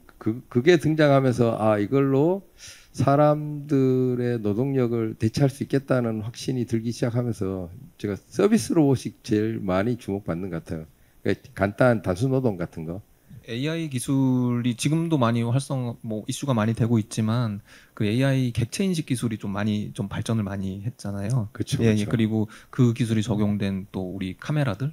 그게 등장하면서 이걸로 사람들의 노동력을 대체할 수 있겠다는 확신이 들기 시작하면서 제가 서비스 로봇이 제일 많이 주목받는 것 같아요. 그러니까 간단한 단순 노동 같은 거. AI 기술이 지금도 많이 이슈가 많이 되고 있지만 그 AI 객체 인식 기술이 좀 발전을 많이 했잖아요. 그렇죠. 예, 그렇죠. 그리고 그 기술이 적용된 또 우리 카메라들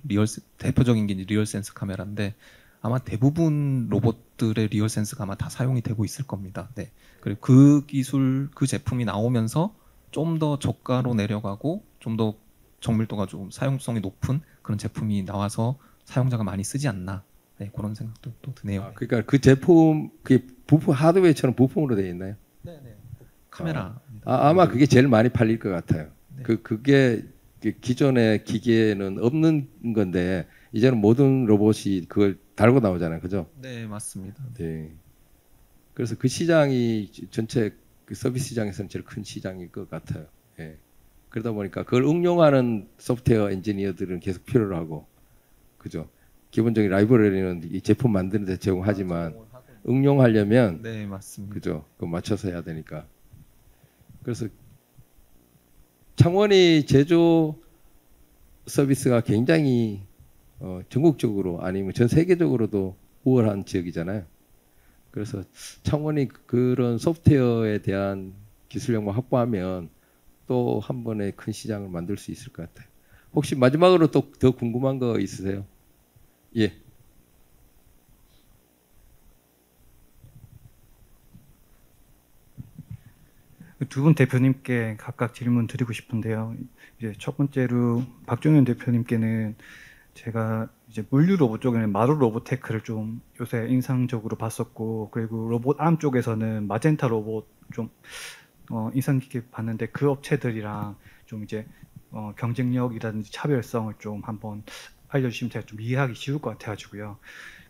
대표적인 게 이제 리얼 센스 카메라인데 아마 대부분 로봇들의 리얼 센스가 아마 다 사용이 되고 있을 겁니다. 네. 그리고 그 기술 그 제품이 나오면서 좀 더 저가로 내려가고 좀 더 정밀도가 좀 사용성이 높은 그런 제품이 나와서 사용자가 많이 쓰지 않나. 네, 그런 생각도 또 드네요. 그러니까 그 제품 그게 부품 하드웨어처럼 부품으로 되어 있나요? 네네. 카메라. 아마 그게 제일 많이 팔릴 것 같아요. 네. 그게 기존의 기계는 없는 건데 이제는 모든 로봇이 그걸 달고 나오잖아요, 그죠? 네, 맞습니다. 네. 그래서 그 시장이 전체 그 서비스 시장에서는 제일 큰 시장일 것 같아요. 예. 그러다 보니까 그걸 응용하는 소프트웨어 엔지니어들은 계속 필요로 하고, 그죠? 기본적인 라이브러리는 이 제품 만드는 데 제공하지만 응용하려면 네, 맞습니다. 그죠? 그 맞춰서 해야 되니까. 그래서 창원이 제조 서비스가 굉장히 전국적으로 아니면 전 세계적으로도 우월한 지역이잖아요. 그래서 창원이 그런 소프트웨어에 대한 기술력만 확보하면 또 한 번에 큰 시장을 만들 수 있을 것 같아요. 혹시 마지막으로 또 더 궁금한 거 있으세요? 예. 두 분 대표님께 각각 질문 드리고 싶은데요. 이제 첫 번째로 박종현 대표님께는 제가 이제 물류 로봇 쪽에는 마루 로보테크를 좀 요새 인상적으로 봤었고, 그리고 로봇 암 쪽에서는 마젠타 로봇 좀 인상 깊게 봤는데, 그 업체들이랑 좀 이제 경쟁력이라든지 차별성을 좀 한번 알려주시면 제가 좀 이해하기 쉬울 것 같아가지고요.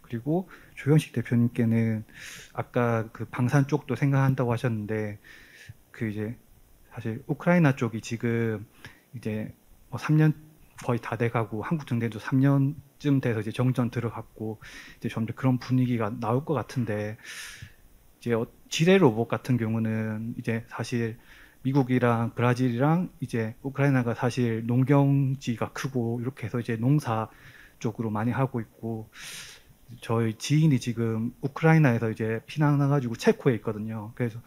그리고 조영식 대표님께는 아까 그 방산 쪽도 생각한다고 하셨는데, 그 이제 사실 우크라이나 쪽이 지금 이제 3년 거의 다 돼가고, 한국 정대도 3년쯤 돼서 이제 정전 들어갔고, 이제 점점 그런 분위기가 나올 것 같은데, 이제 지뢰 로봇 같은 경우는 이제 사실 미국이랑 브라질이랑 이제 우크라이나가 사실 농경지가 크고 이렇게 해서 이제 농사 쪽으로 많이 하고 있고, 저희 지인이 지금 우크라이나에서 이제 피난 나가지고 체코에 있거든요. 그래서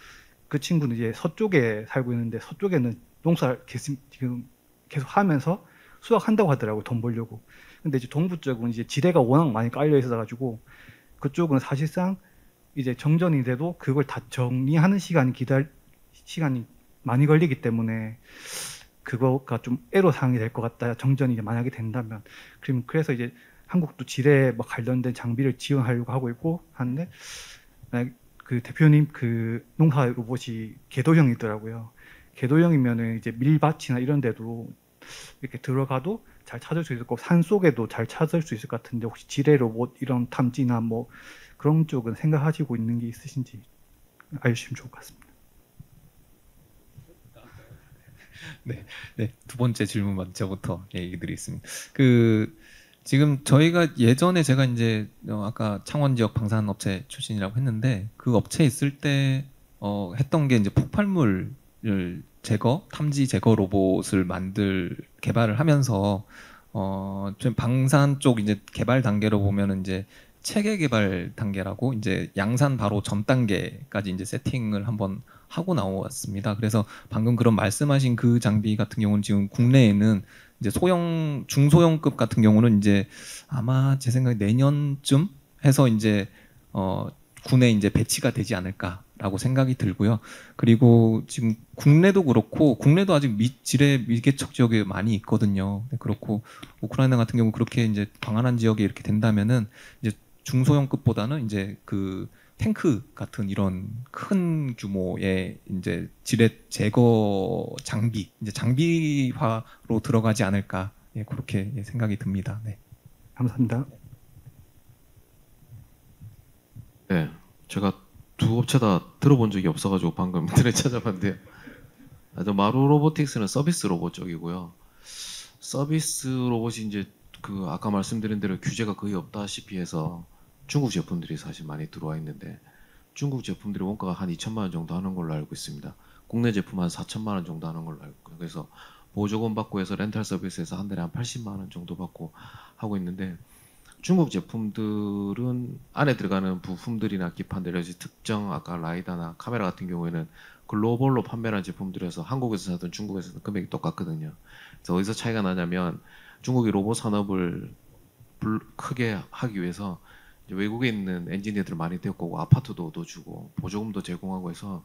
그 친구는 이제 서쪽에 살고 있는데, 서쪽에는 농사를 지금 계속 하면서 수확한다고 하더라고요, 돈 벌려고. 근데 이제 동부 쪽은 이제 지대가 워낙 많이 깔려 있어가지고, 그쪽은 사실상 이제 정전이 돼도 그걸 다 정리하는 시간이 많이 걸리기 때문에 그거가 좀 애로사항이 될 것 같다. 정전이 이제 만약에 된다면. 그래서 이제 한국도 지뢰에 뭐 관련된 장비를 지원하려고 하고 있고 하는데, 그 대표님 그 농사 로봇이 궤도형이더라고요. 궤도형이면은 이제 밀밭이나 이런 데도 이렇게 들어가도 잘 찾을 수 있을 거고, 산 속에도 잘 찾을 수 있을 것 같은데, 혹시 지뢰 로봇 이런 탐지나 뭐 그런 쪽은 생각하시고 있는 게 있으신지 알려주시면 좋을 것 같습니다. 네, 두 번째 질문 먼저부터 얘기 드리겠습니다. 지금 저희가 예전에 제가 이제 아까 창원 지역 방산 업체 출신이라고 했는데, 그 업체에 있을 때 했던 게 이제 폭발물을 탐지 제거 로봇을 개발을 하면서 좀 방산 쪽 이제 개발 단계로 보면은 이제 체계 개발 단계라고, 이제 양산 바로 전 단계까지 이제 세팅을 한번 하고 나왔습니다. 그래서 방금 그런 말씀하신 그 장비 같은 경우는 지금 국내에는 이제 중소형급 같은 경우는 이제 아마 제 생각에 내년쯤 해서 이제 군에 이제 배치가 되지 않을까라고 생각이 들고요. 그리고 지금 국내도 그렇고, 국내도 아직 지뢰 미개척 지역에 많이 있거든요. 그렇고 우크라이나 같은 경우 그렇게 이제 광활한 지역에 이렇게 된다면은 이제 중소형급보다는 이제 그 탱크 같은 이런 큰 규모의 이제 지뢰 제거 장비, 이제 장비화로 들어가지 않을까, 그렇게 생각이 듭니다. 네. 감사합니다. 네, 제가 두 업체 다 들어본 적이 없어가지고 방금 인터넷 찾아봤는데, 마루 로보틱스는 서비스 로봇 쪽이고요. 서비스 로봇이 이제 그 아까 말씀드린 대로 규제가 거의 없다시피 해서 중국 제품들이 사실 많이 들어와 있는데, 중국 제품들이 원가가 한 2천만 원 정도 하는 걸로 알고 있습니다. 국내 제품 한 4천만 원 정도 하는 걸로 알고 있고요. 그래서 보조금 받고 해서 렌탈 서비스에서 한 달에 한 80만 원 정도 받고 하고 있는데, 중국 제품들은 안에 들어가는 부품들이나 기판들, 특정 아까 라이다나 카메라 같은 경우에는 글로벌로 판매하는 제품들에서 한국에서 사든 중국에서 사든 금액이 똑같거든요. 그래서 어디서 차이가 나냐면, 중국이 로봇 산업을 크게 하기 위해서 외국에 있는 엔지니어들을 많이 데리고 오고, 아파트도 얻어주고 보조금도 제공하고 해서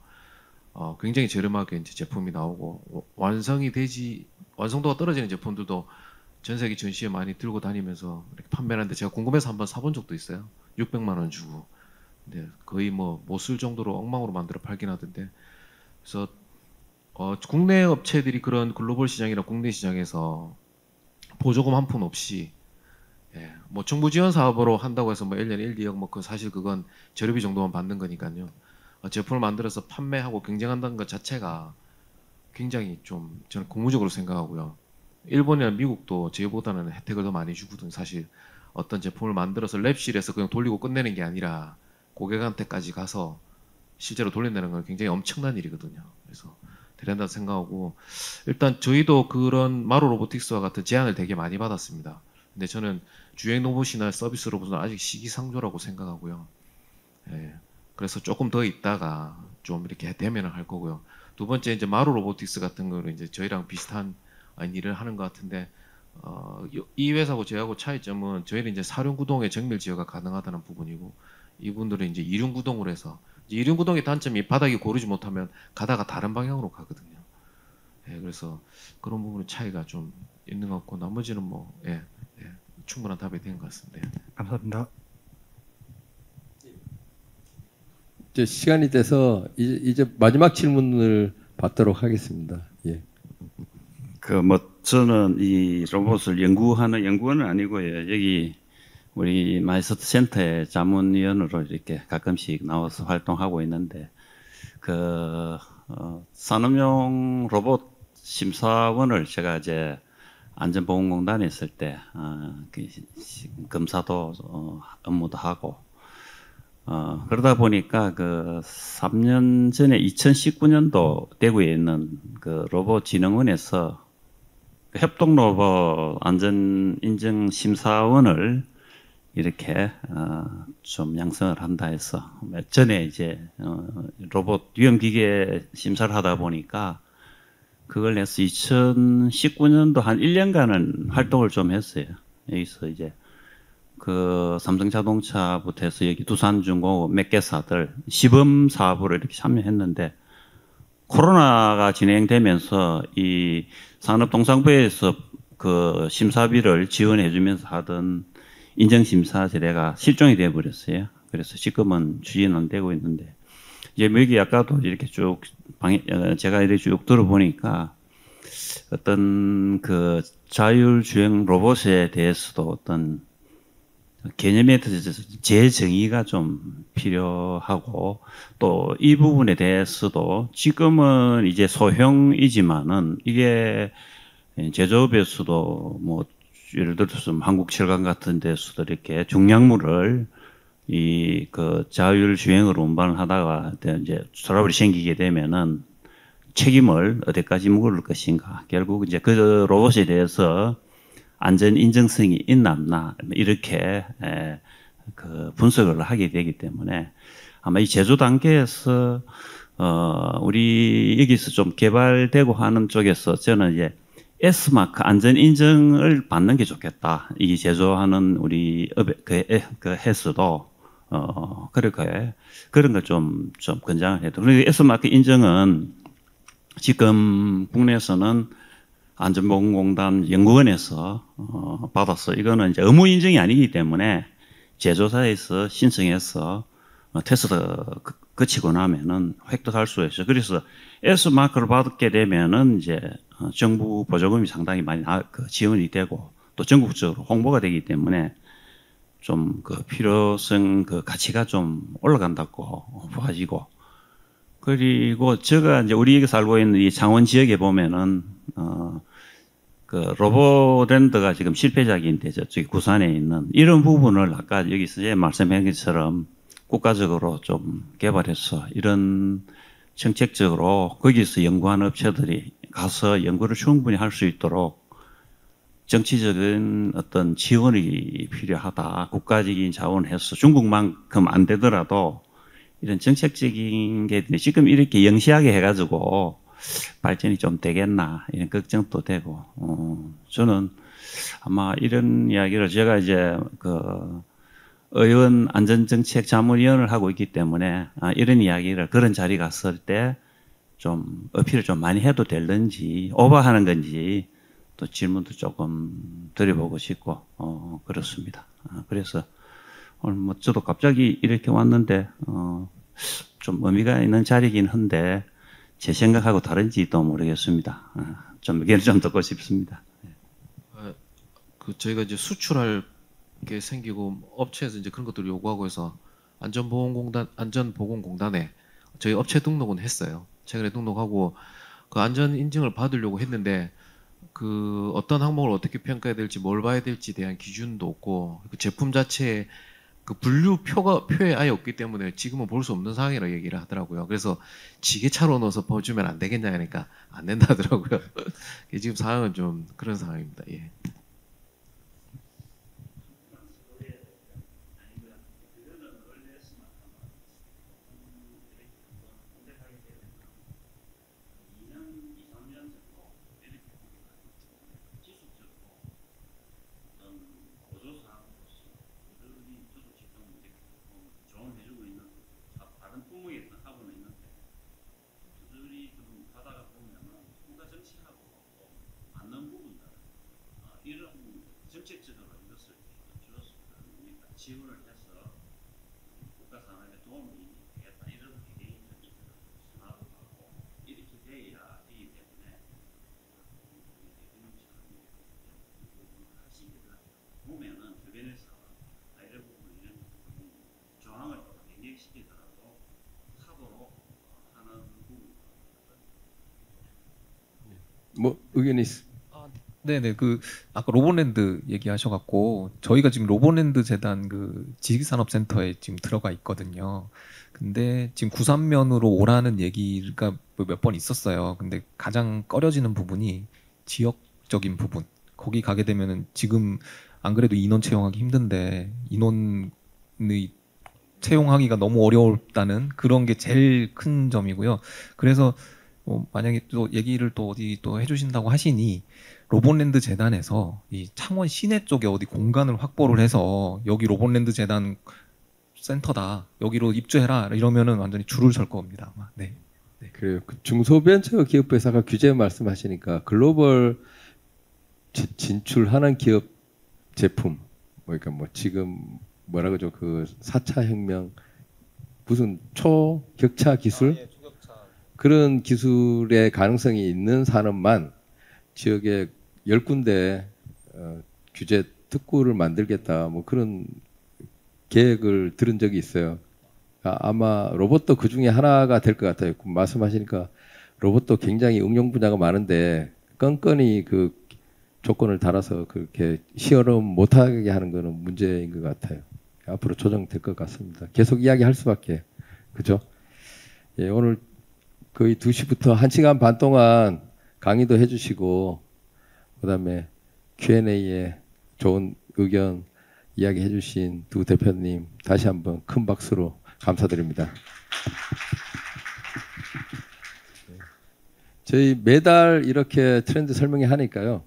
굉장히 저렴하게 이제 제품이 나오고, 완성도가 떨어지는 제품들도 전 세계 전시회 많이 들고 다니면서 이렇게 판매하는데, 제가 궁금해서 한번 사본 적도 있어요. 600만 원 주고. 근데 거의 뭐 못 쓸 정도로 엉망으로 만들어 팔긴 하던데, 그래서 국내 업체들이 그런 글로벌 시장이나 국내 시장에서 보조금 한 푼 없이, 뭐 정부 지원 사업으로 한다고 해서 뭐 1년에 1, 2억 뭐 사실 그건 재료비 정도만 받는 거니까요. 제품을 만들어서 판매하고 경쟁한다는 것 자체가 굉장히 좀 저는 고무적으로 생각하고요. 일본이나 미국도 저희보다는 혜택을 더 많이 주거든. 사실 어떤 제품을 만들어서 랩실에서 그냥 돌리고 끝내는 게 아니라 고객한테까지 가서 실제로 돌린다는 건 굉장히 엄청난 일이거든요. 그래서 대단하다 생각하고, 일단 저희도 그런 마루 로보틱스와 같은 제안을 되게 많이 받았습니다. 근데 저는 주행 로봇이나 서비스 로봇은 아직 시기상조라고 생각하고요. 그래서 조금 더 있다가 좀 이렇게 되면은 할 거고요. 두 번째, 이제 마루 로보틱스 같은 거는 이제 저희랑 비슷한 일을 하는 것 같은데, 이 회사하고 저희하고 차이점은, 저희는 이제 사륜 구동의 정밀 제어가 가능하다는 부분이고, 이분들은 이제 이륜 구동을 해서 이제 일륜구동의 단점이 바닥이 고르지 못하면 가다가 다른 방향으로 가거든요. 예, 그래서 그런 부분의 차이가 좀 있는 것 같고 나머지는 뭐 충분한 답이 된 것 같습니다. 감사합니다. 이제 시간이 돼서 이제 마지막 질문을 받도록 하겠습니다. 예. 저는 이 로봇을 연구하는 연구원은 아니고요. 여기 우리 마이스터 센터의 자문위원으로 이렇게 가끔씩 나와서 활동하고 있는데 산업용 로봇 심사원을 제가 이제 안전보건공단에 있을 때 검사도 업무도 하고 그러다 보니까 3년 전에 2019년도 대구에 있는 로봇진흥원에서 협동로봇 안전인증심사원을 이렇게 좀 양성을 한다 해서 전에 이제 로봇 위험기계 심사를 하다 보니까 그걸 해서 2019년도 한 1년간은 활동을 좀 했어요. 여기서 이제 삼성자동차부터 해서 여기 두산중공업 몇 개사들 시범 사업으로 이렇게 참여했는데 코로나가 진행되면서 이 산업통상부에서 심사비를 지원해주면서 하던 인증심사제례가 실종이 되어버렸어요. 그래서 지금은 추진은 되고 있는데 이제 여기 아까도 이렇게 쭉 제가 이렇게 쭉 들어보니까 어떤 자율주행 로봇에 대해서도 어떤 개념에 대해서 재정의가 좀 필요하고 또 이 부분에 대해서도 지금은 이제 소형이지만은 이게 제조업에서도 뭐 예를 들어서 한국철강 같은 데서도 이렇게 중량물을 자율주행으로 운반을 하다가 이제 트러블이 생기게 되면은 책임을 어디까지 묻을 것인가. 결국 이제 그 로봇에 대해서 안전 인증성이 있나 없나 이렇게 분석을 하게 되기 때문에 아마 이 제조 단계에서 우리 여기서 좀 개발되고 하는 쪽에서 저는 이제 S마크 안전 인증을 받는 게 좋겠다. 이 제조하는 우리 회사도 그렇게 그런 걸 좀 권장을 해도. 그리고 S마크 인증은 지금 국내에서는 안전보건공단 연구원에서 받아서 이거는 이제 의무 인증이 아니기 때문에 제조사에서 신청해서 테스트 거치고 나면은 획득할 수 있어요. 그래서 S 마크를 받게 되면은 이제 정부 보조금이 상당히 많이 지원이 되고 또 전국적으로 홍보가 되기 때문에 좀 필요성 가치가 좀 올라간다고 봐지고 그리고 제가 이제 우리 여기 살고 있는 이 창원 지역에 보면은 로봇랜드가 지금 실패작인데 저쪽에 구산에 있는 이런 부분을 아까 여기서 말씀한 것처럼 국가적으로 좀 개발해서 이런 정책적으로 거기서 연구하는 업체들이 가서 연구를 충분히 할 수 있도록 정치적인 어떤 지원이 필요하다. 국가적인 자원을 해서 중국만큼 안 되더라도 이런 정책적인 게 지금 이렇게 영시하게 해가지고 발전이 좀 되겠나 이런 걱정도 되고 저는 아마 이런 이야기를 제가 이제 의원 안전정책 자문위원을 하고 있기 때문에 이런 이야기를 그런 자리 갔을 때 좀 어필을 좀 많이 해도 될는지 오버하는 건지 또 질문도 조금 드려보고 싶고 그렇습니다. 그래서 오늘 뭐 저도 갑자기 이렇게 왔는데 좀 의미가 있는 자리긴 한데 제 생각하고 다른지도 모르겠습니다. 좀 의견을 좀 듣고 싶습니다. 저희가 이제 수출할 게 생기고 업체에서 이제 그런 것들을 요구하고 해서 안전보건공단에 저희 업체 등록은 했어요. 최근에 등록하고 안전 인증을 받으려고 했는데 어떤 항목을 어떻게 평가해야 될지 뭘 봐야 될지 대한 기준도 없고 제품 자체에 분류표에 아예 없기 때문에 지금은 볼 수 없는 상황이라고 얘기를 하더라고요. 그래서 지게차로 넣어서 봐주면 안 되겠냐 하니까 안 된다 하더라고요. 지금 상황은 좀 그런 상황입니다. 예. 다른 품목에 뭐 의견이 네네 그 아까 로봇랜드 얘기하셔갖고 저희가 지금 로봇랜드 재단 그 지식산업센터에 지금 들어가 있거든요. 근데 지금 구산면으로 오라는 얘기가 몇 번 있었어요. 근데 가장 꺼려지는 부분이 지역적인 부분. 거기 가게 되면은 지금 안 그래도 인원 채용하기 힘든데 인원의 채용하기가 너무 어렵다는 그런 게 제일 큰 점이고요. 그래서 만약에 또 얘기를 또 어디 또 해주신다고 하시니 로봇랜드 재단에서 이 창원 시내 쪽에 어디 공간을 확보를 해서 여기 로봇랜드 재단 센터다 여기로 입주해라 이러면은 완전히 줄을 설 겁니다. 아마. 네. 그래요. 그 중소벤처기업회사가 규제 말씀하시니까 글로벌 진출하는 기업 제품, 그러니까 뭐 지금 뭐라 그러죠? 그 4차 혁명 무슨 초격차 기술 그런 기술의 가능성이 있는 산업만 지역에 10군데 규제 특구를 만들겠다 뭐 그런 계획을 들은 적이 있어요. 아마 로봇도 그 중에 하나가 될 것 같아요. 말씀하시니까 로봇도 굉장히 응용 분야가 많은데 건건이 그 조건을 달아서 그렇게 시험을 못하게 하는 거는 문제인 것 같아요. 앞으로 조정될 것 같습니다. 계속 이야기할 수밖에. 그죠? 예, 오늘 거의 2시부터 1시간 반 동안 강의도 해주시고 그다음에 Q&A에 좋은 의견 이야기해 주신 두 대표님 다시 한번 큰 박수로 감사드립니다. 저희 매달 이렇게 트렌드 설명회 하니까요.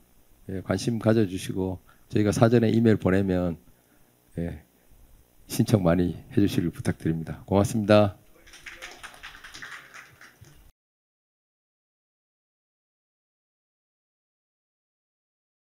예, 관심 가져주시고 저희가 사전에 이메일 보내면 예, 신청 많이 해주시길 부탁드립니다. 고맙습니다.